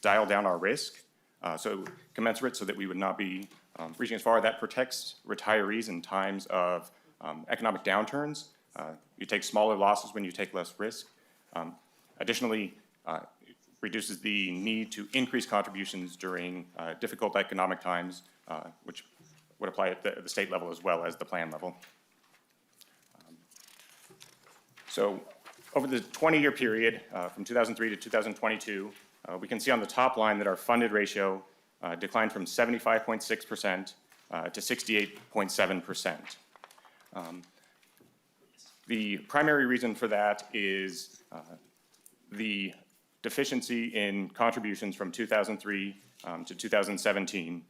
dial down our risk so commensurate, so that we would not be reaching as far. That protects retirees in times of economic downturns. You take smaller losses when you take less risk. Additionally, it reduces the need to increase contributions during difficult economic times, which would apply at the state level as well as the plan level. So over the 20-year period, from 2003 to 2022, we can see on the top line that our funded ratio declined from 75.6% to 68.7%. The primary reason for that is the deficiency in contributions from 2003 to 2017.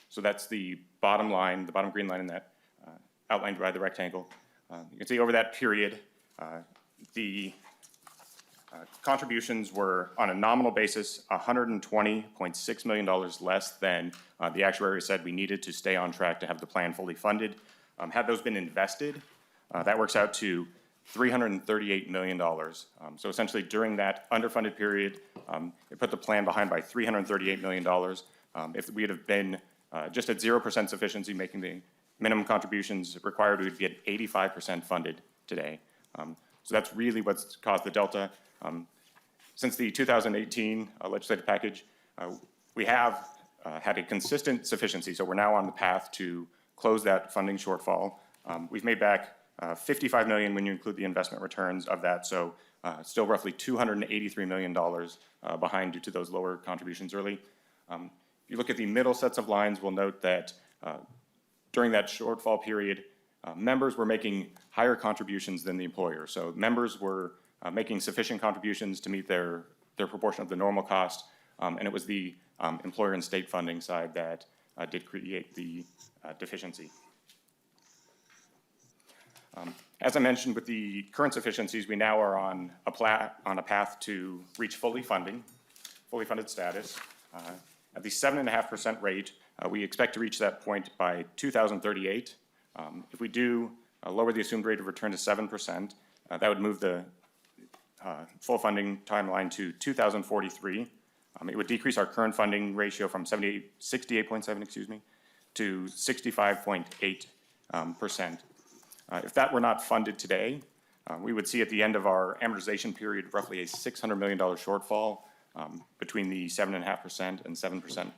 So that's the bottom line, the bottom green line in that outlined by the rectangle. You can see over that period, the contributions were, on a nominal basis, $120.6 million less than the actuary said we needed to stay on track to have the plan fully funded. Had those been invested, that works out to $338 million. So essentially, during that underfunded period, it put the plan behind by $338 million. If we had been just at 0% sufficiency, making the minimum contributions required, we would be at 85% funded today. So that's really what's caused the delta. Since the 2018 legislative package, we have had a consistent sufficiency, so we're now on the path to close that funding shortfall. We've made back $55 million when you include the investment returns of that, so still roughly $283 million behind due to those lower contributions early. If you look at the middle sets of lines, we'll note that during that shortfall period, members were making higher contributions than the employer. So members were making sufficient contributions to meet their proportion of the normal cost, and it was the employer and state funding side that did create the deficiency. As I mentioned, with the current sufficiencies, we now are on a path to reach fully funded status. At the 7.5% rate, we expect to reach that point by 2038. If we do lower the assumed rate of return to 7%, that would move the full funding timeline to 2043. It would decrease our current funding ratio from 68.7, to 65.8%. If that were not funded today, we would see at the end of our amortization period roughly a $600 million shortfall between the 7.5% and 7%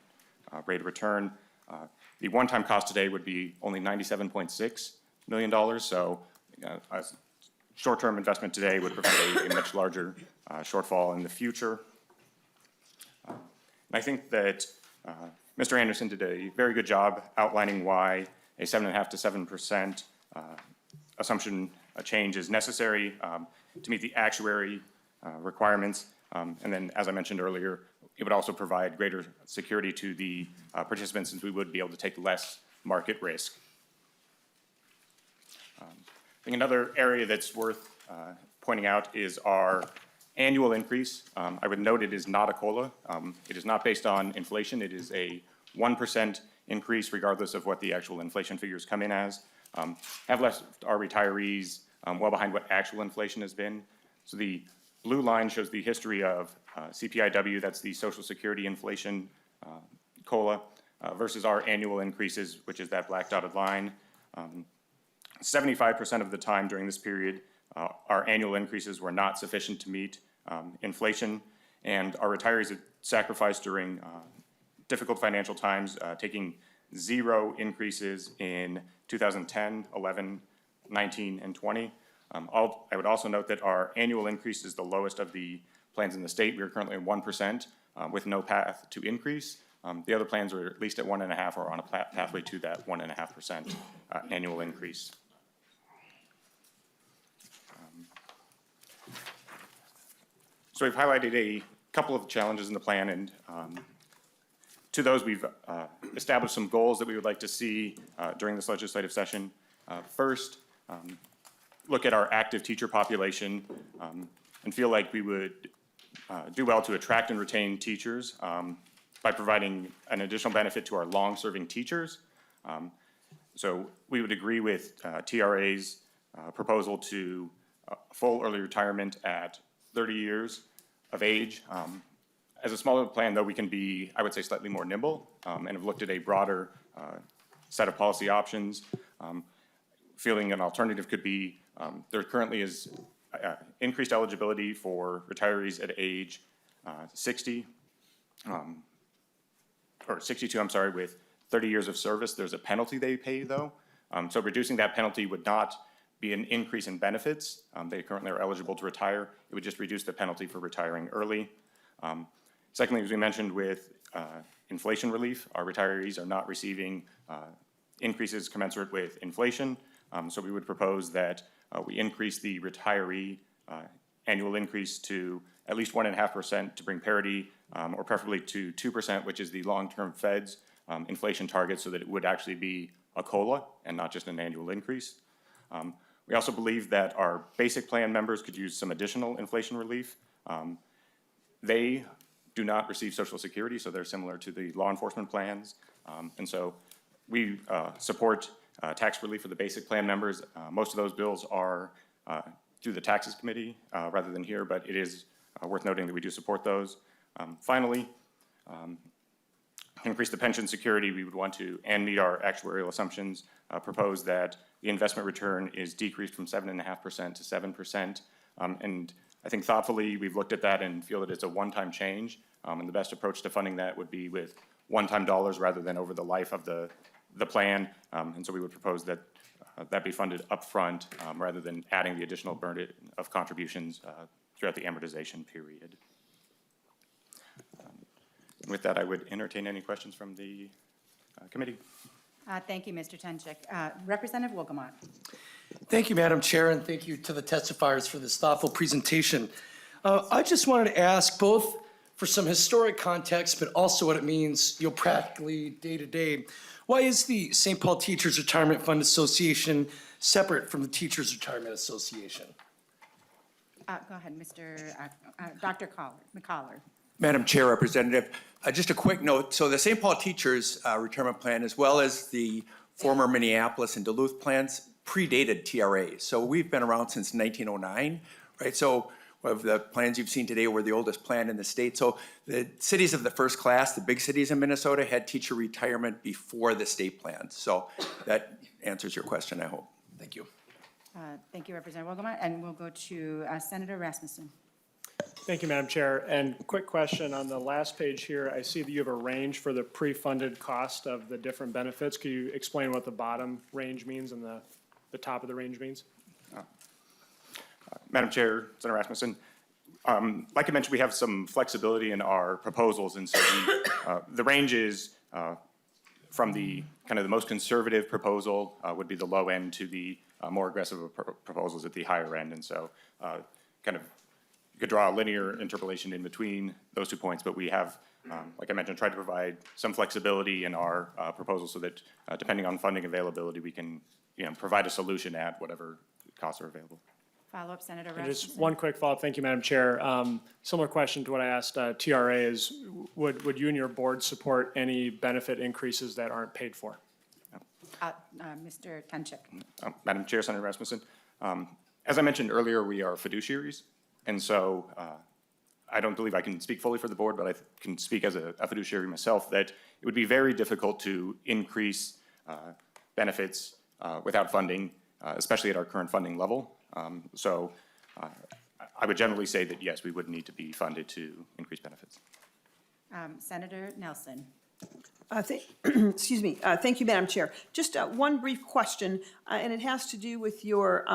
rate of return. The one-time cost today would be only $97.6 million, so a short-term investment today would provide a much larger shortfall in the future. And I think that Mr. Anderson did a very good job outlining why a 7.5 to 7% assumption change is necessary to meet the actuary requirements. And then, as I mentioned earlier, it would also provide greater security to the participants, since we would be able to take less market risk. I think another area that's worth pointing out is our annual increase. I would note it is not a COLA. It is not based on inflation. It is a 1% increase regardless of what the actual inflation figures come in as. Have left our retirees well behind what actual inflation has been. So the blue line shows the history of CPIW, that's the Social Security inflation COLA, versus our annual increases, which is that black dotted line. 75% of the time during this period, our annual increases were not sufficient to meet inflation, and our retirees had sacrificed during difficult financial times, taking 0 increases in 2010, 11, 19, and 20. I would also note that our annual increase is the lowest of the plans in the state. We are currently at 1% with no path to increase. The other plans are at least at 1.5% or on a pathway to that 1.5% annual increase. So we've highlighted a couple of challenges in the plan, and to those we've established some goals that we would like to see during this legislative session. First, look at our active teacher population and feel like we would do well to attract and retain teachers by providing an additional benefit to our long-serving teachers. So we would agree with TRA's proposal to full early retirement at 30 years of age. As a smaller plan, though, we can be, I would say, slightly more nimble, and have looked at a broader set of policy options. Feeling an alternative could be, there currently is increased eligibility for retirees at age 60, or 62, I'm sorry, with 30 years of service. There's a penalty they pay, though. So reducing that penalty would not be an increase in benefits. They currently are eligible to retire. It would just reduce the penalty for retiring early. Secondly, as we mentioned with inflation relief, our retirees are not receiving increases commensurate with inflation. So we would propose that we increase the retiree annual increase to at least 1.5% to bring parity, or preferably to 2%, which is the long-term Fed's inflation target, so that it would actually be a COLA and not just an annual increase. We also believe that our basic plan members could use some additional inflation relief. They do not receive Social Security, so they're similar to the law enforcement plans. And so we support tax relief for the basic plan members. Most of those bills are through the Taxes Committee rather than here, but it is worth noting that we do support those. Finally, increase the pension security, we would want to, and meet our actuarial assumptions, propose that the investment return is decreased from 7.5% to 7%. And I think thoughtfully, we've looked at that and feel that it's a one-time change. And the best approach to funding that would be with one-time dollars rather than over the life of the plan. And so we would propose that that be funded upfront rather than adding the additional burden of contributions throughout the amortization period. With that, I would entertain any questions from the committee. Thank you, Mr. Tenchik. Representative Wolgamott. Thank you, Madam Chair, and thank you to the testifiers for this thoughtful presentation. I just wanted to ask, both for some historic context, but also what it means, practically day to day, why is the St. Paul Teachers Retirement Fund Association separate from the Teachers Retirement Association? Go ahead, Dr. McCollar. Madam Chair, Representative, just a quick note. So the St. Paul Teachers Retirement Plan, as well as the former Minneapolis and Duluth plans, predated TRA. So we've been around since 1909, right? So of the plans you've seen today, we're the oldest plan in the state. So the cities of the first class, the big cities in Minnesota, had teacher retirement before the state plans. So that answers your question, I hope. Thank you. Thank you, Representative Wolgamott. And we'll go to Senator Rasmussen. Thank you, Madam Chair. And quick question on the last page here, I see that you have a range for the pre-funded cost of the different benefits. Could you explain what the bottom range means and the top of the range means? Madam Chair, Senator Rasmussen, like I mentioned, we have some flexibility in our proposals, and so the range is from the kind of the most conservative proposal would be the low end to the more aggressive proposals at the higher end, and so kind of you could draw a linear interpolation in between those 2 points, but we have, like I mentioned, tried to provide some flexibility in our proposal so that depending on funding availability, we can provide a solution at whatever costs are available. Follow-up, Senator And Rasmussen. just one quick follow-up. Thank you, Madam Chair. Similar question to what I asked TRA is, would you and your board support any benefit increases that aren't paid for? Mr. Tenchik. Madam Chair, Senator Rasmussen, as I mentioned earlier, we are fiduciaries, and so I don't believe I can speak fully for the board, but I can speak as a fiduciary myself, that it would be very difficult to increase benefits without funding, especially at our current funding level. So I would generally say that, yes, we would need to be funded to increase benefits. Senator Nelson. Excuse me. Thank you, Madam Chair. Just one brief question, and it has to do with your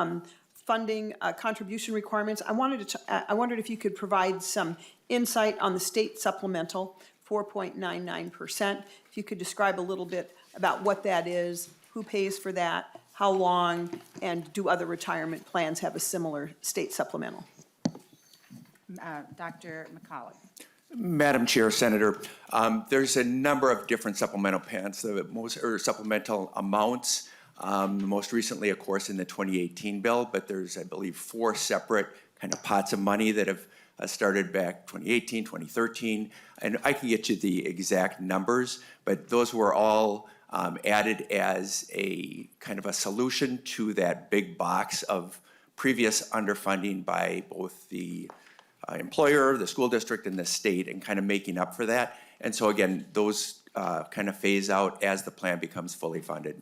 funding contribution requirements. I wondered if you could provide some insight on the state supplemental, 4.99%. If you could describe a little bit about what that is, who pays for that, how long, and do other retirement plans have a similar state supplemental? Dr. McCollar. Madam Chair, Senator, there's a number of different supplemental plans, supplemental amounts. Most recently, of course, in the 2018 bill, but there's, I believe, 4 separate kind of pots of money that have started back 2018, 2013, and I can get you the exact numbers, but those were all added as a kind of a solution to that big box of previous underfunding by both the employer, the school district, and the state, and kind of making up for that. And so again, those kind of phase out as the plan becomes fully funded.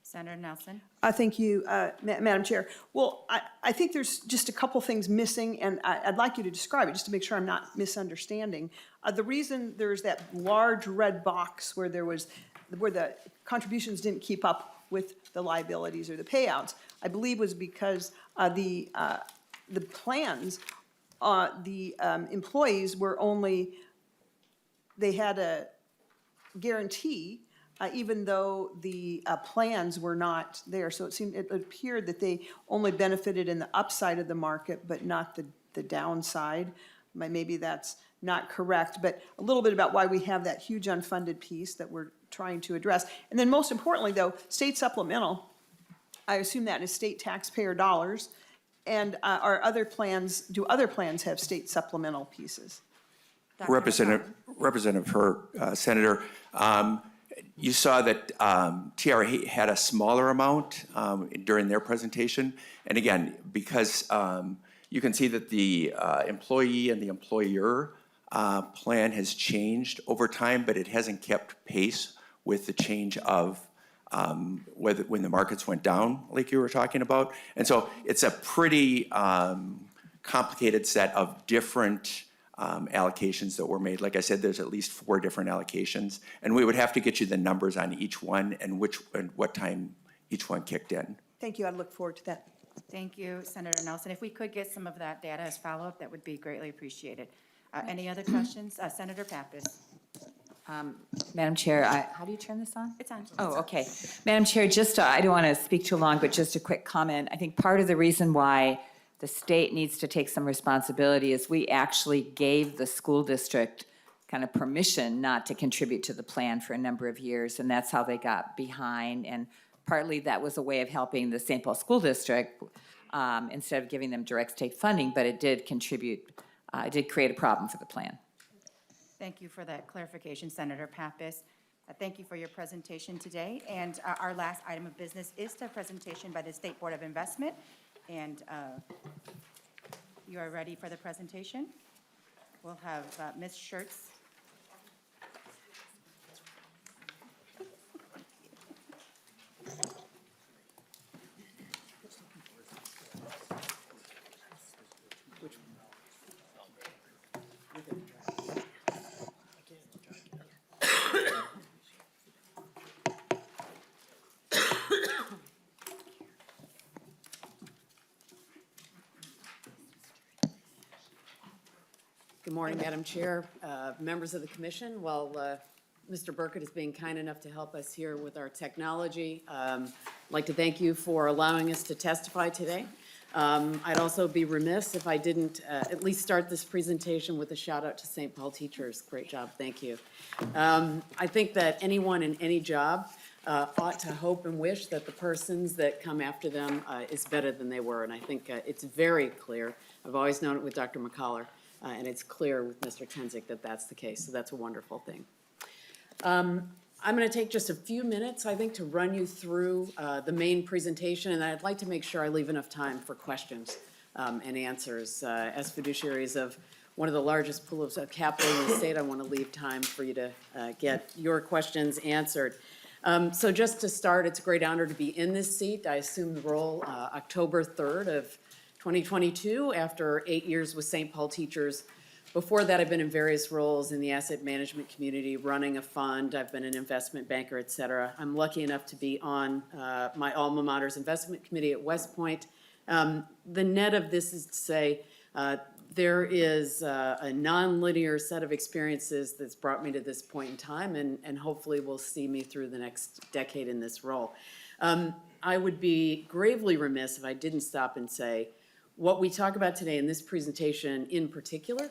Senator Nelson? Thank you, Madam Chair. Well, I think there's just a couple things missing, and I'd like you to describe it, just to make sure I'm not misunderstanding. The reason there's that large red box where the contributions didn't keep up with the liabilities or the payouts, I believe was because the plans, the employees were only, they had a guarantee, even though the plans were not there. So it appeared that they only benefited in the upside of the market, but not the downside. Maybe that's not correct, but a little bit about why we have that huge unfunded piece that we're trying to address. And then most importantly, though, state supplemental, I assume that is state taxpayer dollars. And are other plans, do other plans have state supplemental pieces? Representative Hurt, Senator, you saw that TRA had a smaller amount during their presentation. And again, because you can see that the employee and the employer plan has changed over time, but it hasn't kept pace with the change of when the markets went down, like you were talking about. And so it's a pretty complicated set of different allocations that were made. Like I said, there's at least 4 different allocations, and we would have to get you the numbers on each one and what time each one kicked in. Thank you. I look forward to that. Thank you, Senator Nelson. If we could get some of that data as follow-up, that would be greatly appreciated. Any other questions? Senator Pappas? Madam Chair, how do you turn this on? It's on. Oh, okay. Madam Chair, just, I don't want to speak too long, but just a quick comment. I think part of the reason why the state needs to take some responsibility is we actually gave the school district kind of permission not to contribute to the plan for a number of years, and that's how they got behind. And partly that was a way of helping the St. Paul School District instead of giving them direct state funding, but it did contribute, it did create a problem for the plan. Thank you for that clarification, Senator Pappas. Thank you for your presentation today. And our last item of business is the presentation by the State Board of Investment. And you are ready for the presentation? We'll have Ms. Schertz. Good morning, Madam Chair, members of the commission. While Mr. Burkett is being kind enough to help us here with our technology, I'd like to thank you for allowing us to testify today. I'd also be remiss if I didn't at least start this presentation with a shout out to St. Paul teachers. Great job, thank you. I think that anyone in any job ought to hope and wish that the persons that come after them is better than they were, and I think it's very clear. I've always known it with Dr. McCollar. And it's clear with Mr. Tenzik that that's the case, so that's a wonderful thing. I'm going to take just a few minutes, I think, to run you through the main presentation, and I'd like to make sure I leave enough time for questions and answers. As fiduciaries of one of the largest pools of capital in the state, I want to leave time for you to get your questions answered. So just to start, it's a great honor to be in this seat. I assumed the role October 3rd of 2022, after 8 years with St. Paul teachers. Before that, I've been in various roles in the asset management community, running a fund. I've been an investment banker, et cetera. I'm lucky enough to be on my alma mater's investment committee at West Point. The net of this is to say there is a nonlinear set of experiences that's brought me to this point in time, and hopefully will see me through the next decade in this role. I would be gravely remiss if I didn't stop and say, what we talk about today in this presentation in particular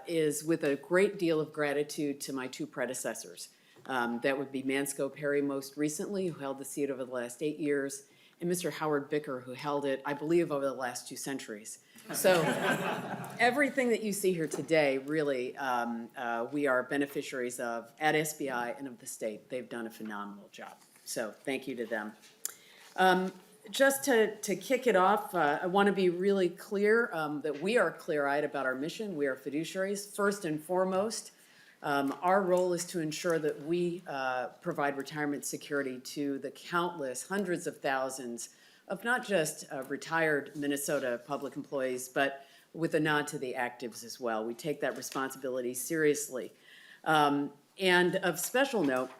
is with a great deal of gratitude to my 2 predecessors. That would be Mansco Perry most recently, who held the seat over the last 8 years, and Mr. Howard Bicker, who held it, I believe, over the last 2 centuries. So everything that you see here today, really, we are beneficiaries of at SBI and of the state. They've done a phenomenal job. So thank you to them. just to kick it off, I want to be really clear that we are clear-eyed about our mission. We are fiduciaries. First and foremost, our role is to ensure that we provide retirement security to the countless hundreds of thousands of not just retired Minnesota public employees, but with a nod to the actives as well. We take that responsibility seriously. And of special note,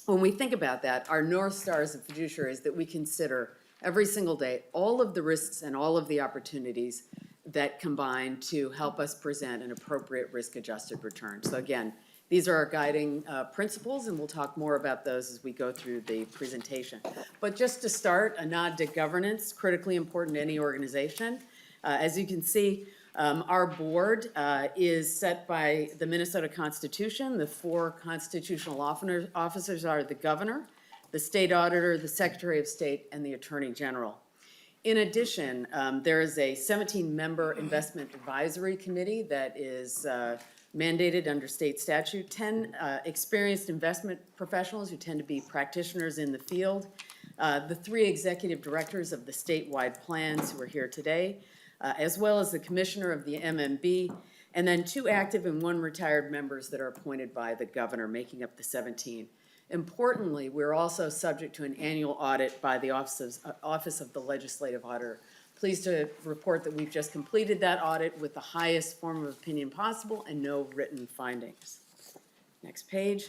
when we think about that, our North Stars of fiduciaries that we consider every single day, all of the risks and all of the opportunities that combine to help us present an appropriate risk-adjusted return. So again, these are our guiding principles, and we'll talk more about those as we go through the presentation. But just to start, a nod to governance, critically important to any organization. As you can see, our board is set by the Minnesota Constitution. The 4 constitutional officers are the governor, the state auditor, the secretary of state, and the attorney general. In addition, there is a 17-member investment advisory committee that is mandated under state statute, 10 experienced investment professionals who tend to be practitioners in the field, the 3 executive directors of the statewide plans who are here today, as well as the commissioner of the MMB, and then 2 active and 1 retired members that are appointed by the governor, making up the 17. Importantly, we're also subject to an annual audit by the Office of the Legislative Auditor. Pleased to report that we've just completed that audit with the highest form of opinion possible and no written findings. Next page.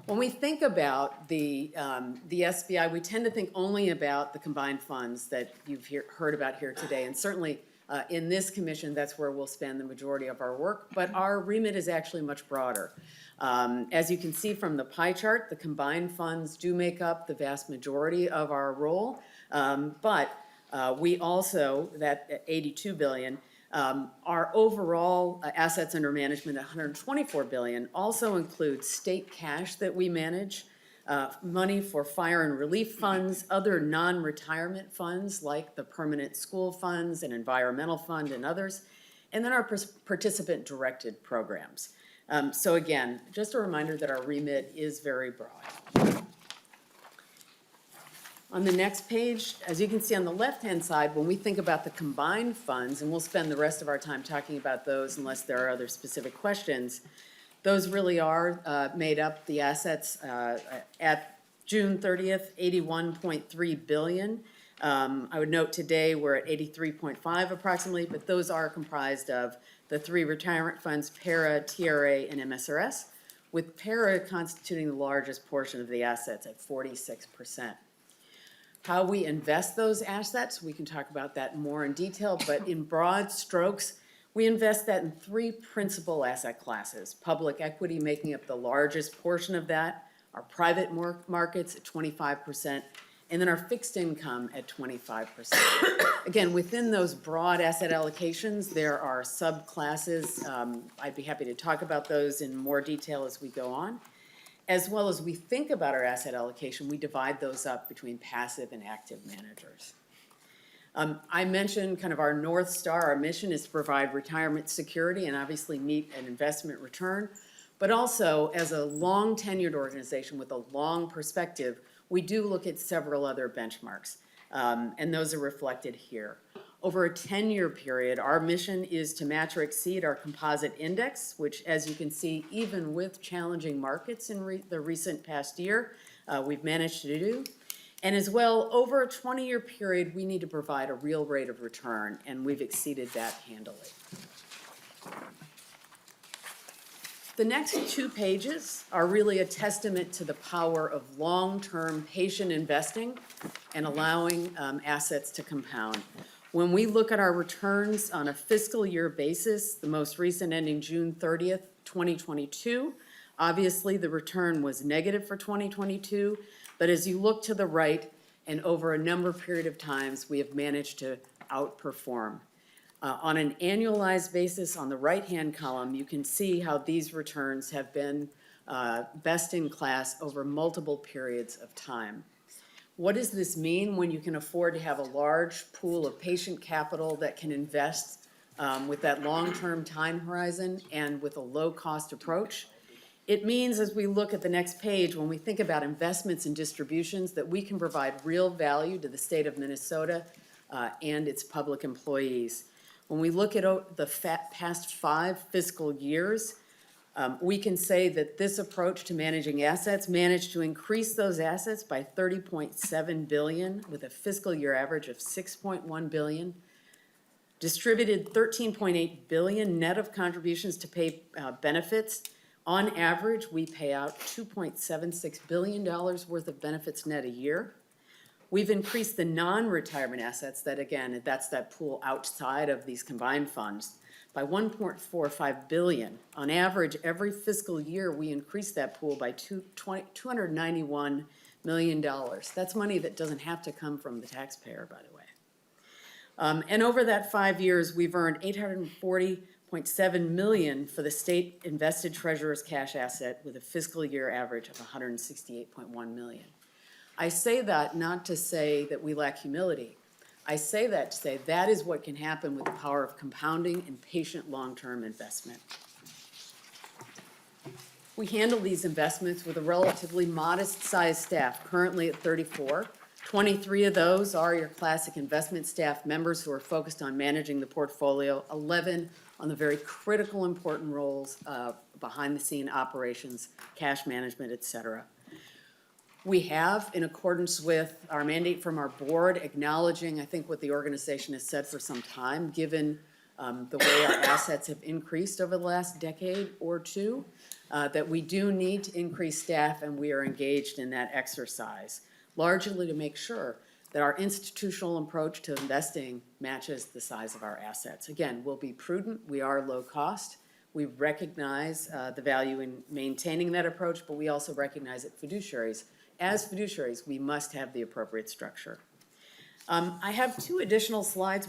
When we think about the SBI, we tend to think only about the combined funds that you've heard about here today, and certainly in this commission, that's where we'll spend the majority of our work, but our remit is actually much broader. As you can see from the pie chart, the combined funds do make up the vast majority of our role, but we also, that $82 billion, our overall assets under management at $124 billion also includes state cash that we manage, money for fire and relief funds, other non-retirement funds like the permanent school funds and environmental fund and others, and then our participant directed programs. So again, just a reminder that our remit is very broad. On the next page, as you can see on the left-hand side, when we think about the combined funds, and we'll spend the rest of our time talking about those unless there are other specific questions, those really are made up, the assets at June 30th, $81.3 billion. I would note today we're at 83.5 approximately, but those are comprised of the 3 retirement funds, PARA, TRA, and MSRS, with PARA constituting the largest portion of the assets at 46%. How we invest those assets, we can talk about that more in detail, but in broad strokes, we invest that in 3 principal asset classes. Public equity making up the largest portion of that, our private markets at 25%, and then our fixed income at 25%. Again, within those broad asset allocations, there are subclasses. I'd be happy to talk about those in more detail as we go on. As well as we think about our asset allocation, we divide those up between passive and active managers. I mentioned kind of our North Star. Our mission is to provide retirement security and obviously meet an investment return. But also, as a long tenured organization with a long perspective, we do look at several other benchmarks, and those are reflected here. Over a 10-year period, our mission is to match or exceed our composite index, which, as you can see, even with challenging markets in the recent past year, we've managed to do. And as well, over a 20-year period, we need to provide a real rate of return, and we've exceeded that handily. The next 2 pages are really a testament to the power of long-term patient investing and allowing assets to compound. When we look at our returns on a fiscal year basis, the most recent ending June 30th, 2022, obviously the return was negative for 2022, but as you look to the right and over a number period of times, we have managed to outperform. On an annualized basis, on the right-hand column, you can see how these returns have been best in class over multiple periods of time. What does this mean when you can afford to have a large pool of patient capital that can invest with that long-term time horizon and with a low-cost approach? It means, as we look at the next page, when we think about investments and distributions, that we can provide real value to the state of Minnesota and its public employees. When we look at the past 5 fiscal years, we can say that this approach to managing assets managed to increase those assets by $30.7 billion with a fiscal year average of $6.1 billion, distributed $13.8 billion net of contributions to pay benefits. On average, we pay out $2.76 billion worth of benefits net a year. We've increased the non-retirement assets, that again, that's that pool outside of these combined funds, by $1.45 billion. On average, every fiscal year, we increase that pool by $291 million. That's money that doesn't have to come from the taxpayer, by the way. And over that 5 years, we've earned $840.7 million for the state invested treasurer's cash asset with a fiscal year average of $168.1 million. I say that not to say that we lack humility. I say that to say that is what can happen with the power of compounding and patient long-term investment. We handle these investments with a relatively modest-sized staff, currently at 34. 23 of those are your classic investment staff members who are focused on managing the portfolio, 11 on the very critical, important roles of behind-the-scene operations, cash management, et cetera. We have, in accordance with our mandate from our board, acknowledging, I think, what the organization has said for some time, given the way our assets have increased over the last decade or two, that we do need to increase staff, and we are engaged in that exercise, largely to make sure that our institutional approach to investing matches the size of our assets. Again, we'll be prudent. We are low cost. We recognize the value in maintaining that approach, but we also recognize that as fiduciaries, we must have the appropriate structure. I have 2 additional slides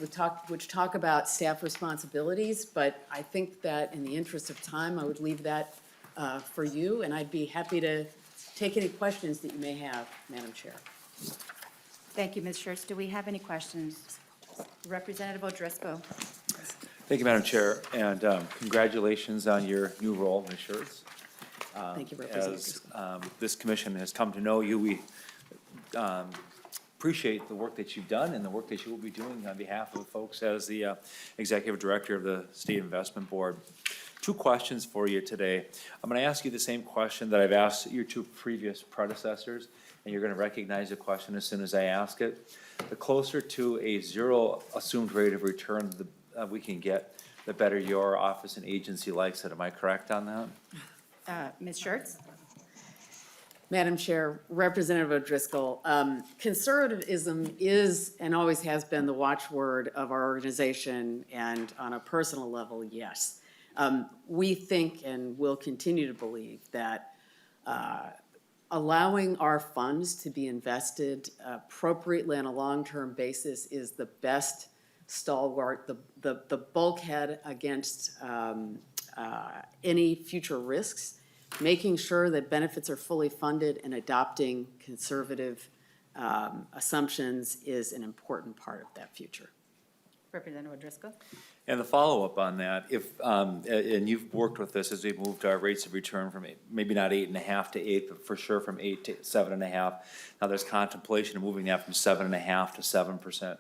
which talk about staff responsibilities, but I think that in the interest of time, I would leave that for you, and I'd be happy to take any questions that you may have, Madam Chair. Thank you, Ms. Schertz. Do we have any questions? Representative O'Driscoll. Thank you, Madam Chair, and congratulations on your new role, Ms. Schertz. Thank you, Representative. As this commission has come to know you, we appreciate the work that you've done and the work that you will be doing on behalf of folks as the Executive Director of the State Investment Board. 2 questions for you today. I'm going to ask you the same question that I've asked your 2 previous predecessors, and you're going to recognize the question as soon as I ask it. The closer to a 0 assumed rate of return we can get, the better your office and agency likes it. Am I correct on that? Ms. Schertz? Madam Chair, Representative O'Driscoll, conservatism is and always has been the watchword of our organization, and on a personal level, yes. We think and will continue to believe that allowing our funds to be invested appropriately on a long-term basis is the best stalwart, the bulkhead against any future risks, making sure that benefits are fully funded and adopting conservative assumptions is an important part of that future. Representative O'Driscoll? And the follow-up on that, if, and you've worked with this as we've moved our rates of return from maybe not 8.5 to 8, but for sure from 8 to 7.5. Now there's contemplation of moving that from 7.5 to 7%.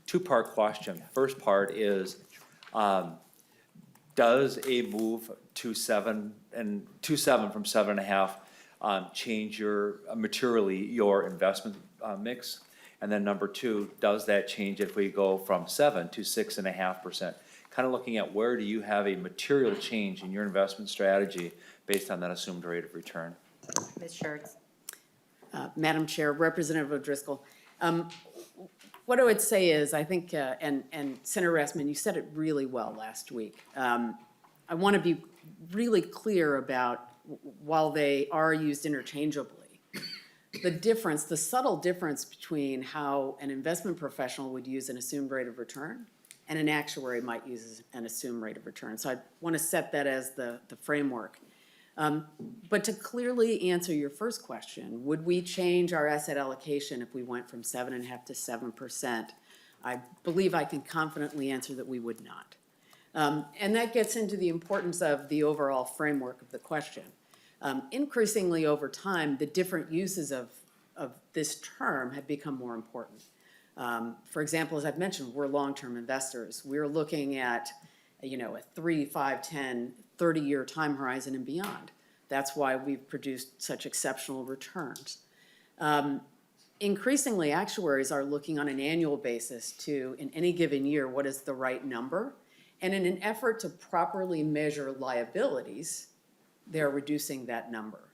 2-part question. First part is, does a move to 7 from 7.5 change materially your investment mix? And then number 2, does that change if we go from 7 to 6.5%? Kind of looking at where do you have a material change in your investment strategy based on that assumed rate of return? Ms. Schertz? Madam Chair, Representative O'Driscoll, what I would say is, I think, and Senator Rassman, you said it really well last week. I want to be really clear about, while they are used interchangeably, the subtle difference between how an investment professional would use an assumed rate of return and an actuary might use an assumed rate of return. So I want to set that as the framework. But to clearly answer your first question, would we change our asset allocation if we went from 7.5 to 7%? I believe I can confidently answer that we would not. And that gets into the importance of the overall framework of the question. Increasingly over time, the different uses of this term have become more important. For example, as I've mentioned, we're long-term investors. We're looking at, a 3, 5, 10, 30-year time horizon and beyond. That's why we've produced such exceptional returns. Increasingly, actuaries are looking on an annual basis to, in any given year, what is the right number? And in an effort to properly measure liabilities, they're reducing that number.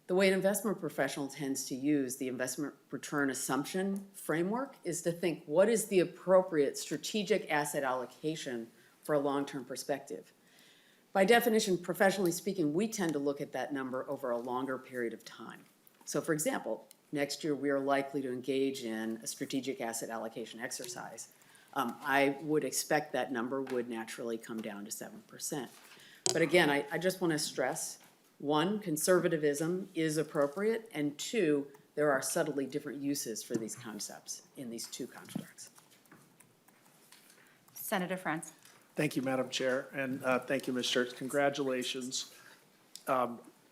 The way an investment professional tends to use the investment return assumption framework is to think, what is the appropriate strategic asset allocation for a long-term perspective? By definition, professionally speaking, we tend to look at that number over a longer period of time. So for example, next year we are likely to engage in a strategic asset allocation exercise. I would expect that number would naturally come down to 7%. But again, I just want to stress, one, conservatism is appropriate, and two, there are subtly different uses for these concepts in these two constructs. Senator Franz. Thank you, Madam Chair, and thank you, Ms. Schertz. Congratulations.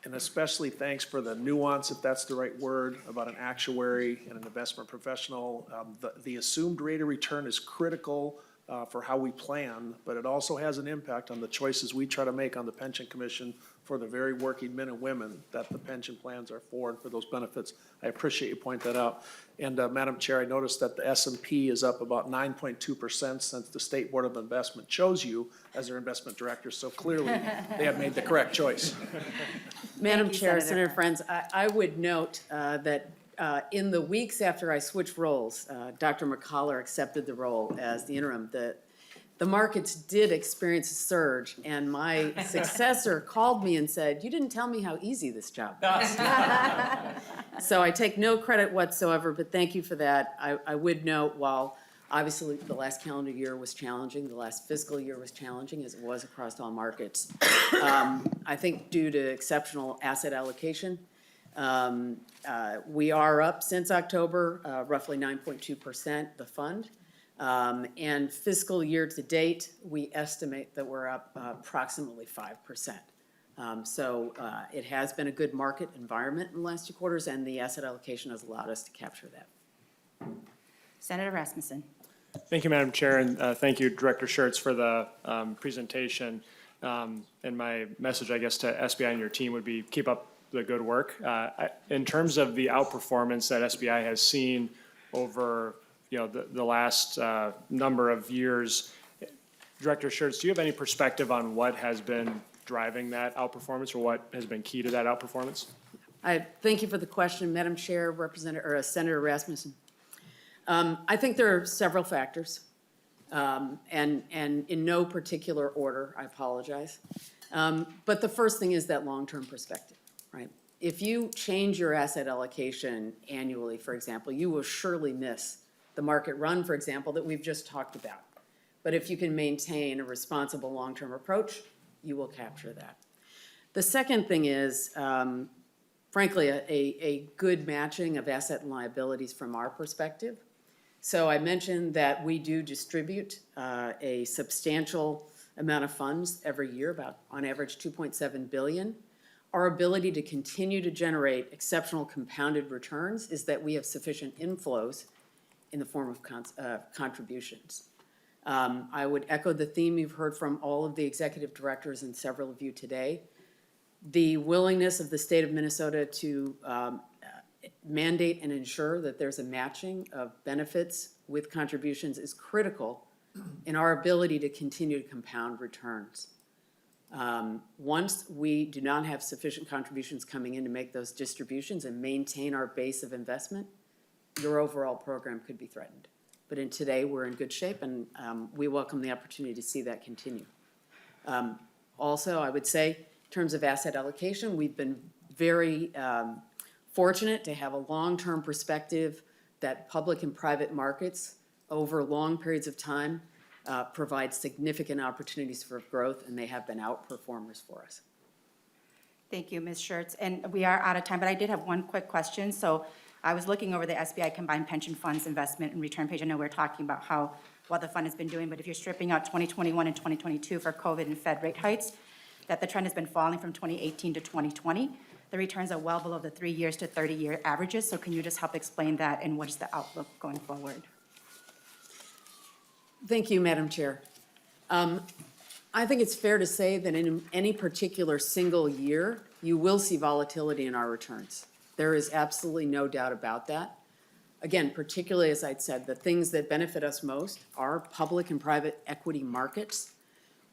And especially thanks for the nuance, if that's the right word, about an actuary and an investment professional. The assumed rate of return is critical for how we plan, but it also has an impact on the choices we try to make on the Pension Commission for the very working men and women that the pension plans are for and for those benefits. I appreciate you pointing that out. And Madam Chair, I noticed that the S&P is up about 9.2% since the State Board of Investment chose you as their investment director, so clearly they have made the correct choice. Madam you, Chair, Senator Senator Friends, I would note that in the weeks after I switched roles, Dr. McCollar accepted the role as the interim. The markets did experience a surge, and my successor called me and said, "You didn't tell me how easy this job was." So I take no credit whatsoever, but thank you for that. I would note, while obviously the last calendar year was challenging, the last fiscal year was challenging, as it was across all markets. I think due to exceptional asset allocation, we are up since October, roughly 9.2%, the fund. And fiscal year to date, we estimate that we're up approximately 5%. So it has been a good market environment in the last 2 quarters, and the asset allocation has allowed us to capture that. Senator Rasmussen. Thank you, Madam Chair, and thank you, Director Schertz, for the presentation. And my message, I guess, to SBI and your team would be keep up the good work. In terms of the outperformance that SBI has seen over the last number of years, Director Schertz, do you have any perspective on what has been driving that outperformance, or what has been key to that outperformance? I thank you for the question, Madam Chair, Senator Rasmussen. I think there are several factors, and in no particular order, I apologize. But the first thing is that long-term perspective, right? If you change your asset allocation annually, for example, you will surely miss the market run, for example, that we've just talked about. But if you can maintain a responsible long-term approach, you will capture that. The second thing is, frankly, a good matching of asset and liabilities from our perspective. So I mentioned that we do distribute a substantial amount of funds every year, about on average $2.7 billion. Our ability to continue to generate exceptional compounded returns is that we have sufficient inflows in the form of contributions. I would echo the theme you've heard from all of the executive directors and several of you today. The willingness of the state of Minnesota to mandate and ensure that there's a matching of benefits with contributions is critical in our ability to continue to compound returns. Once we do not have sufficient contributions coming in to make those distributions and maintain our base of investment, your overall program could be threatened. But today, we're in good shape, and we welcome the opportunity to see that continue. Also, I would say, in terms of asset allocation, we've been very fortunate to have a long-term perspective that public and private markets over long periods of time provide significant opportunities for growth, and they have been outperformers for us. Thank you, Ms. Schertz. And we are out of time, but I did have one quick question. So I was looking over the SBI Combined Pension Funds Investment and Return page. I know we're talking about what the fund has been doing, but if you're stripping out 2021 and 2022 for COVID and Fed rate hikes, that the trend has been falling from 2018 to 2020. The returns are well below the 3 years to 30-year averages, so can you just help explain that and what is the outlook going forward? Thank you, Madam Chair. I think it's fair to say that in any particular single year, you will see volatility in our returns. There is absolutely no doubt about that. Again, particularly, as I'd said, the things that benefit us most are public and private equity markets.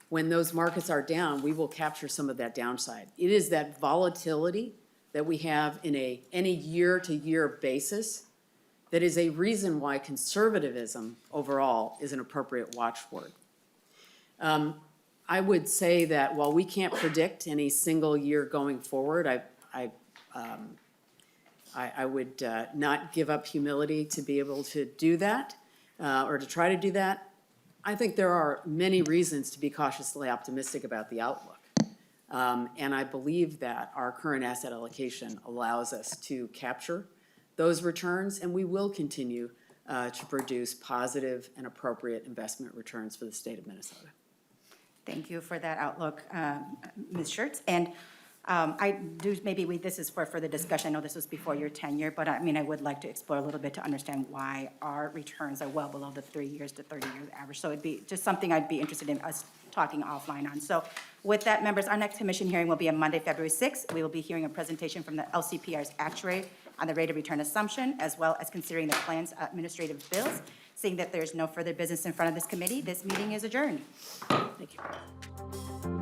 When those markets are down, we will capture some of that downside. It is that volatility that we have in any year-to-year basis that is a reason why conservatism overall is an appropriate watchword. I would say that while we can't predict any single year going forward, I would not give up humility to be able to do that, or to try to do that. I think there are many reasons to be cautiously optimistic about the outlook. And I believe that our current asset allocation allows us to capture those returns, and we will continue to produce positive and appropriate investment returns for the state of Minnesota. Thank you for that outlook, Ms. Schertz. And this is for further discussion. I know this was before your tenure, but I would like to explore a little bit to understand why our returns are well below the 3 years to 30 years average. So it'd be just something I'd be interested in us talking offline on. So with that, members, our next commission hearing will be on Monday, February 6th. We will be hearing a presentation from the LCPR's actuary on the rate of return assumption, as well as considering the plan's administrative bills. Seeing that there's no further business in front of this committee, this meeting is adjourned. Thank you.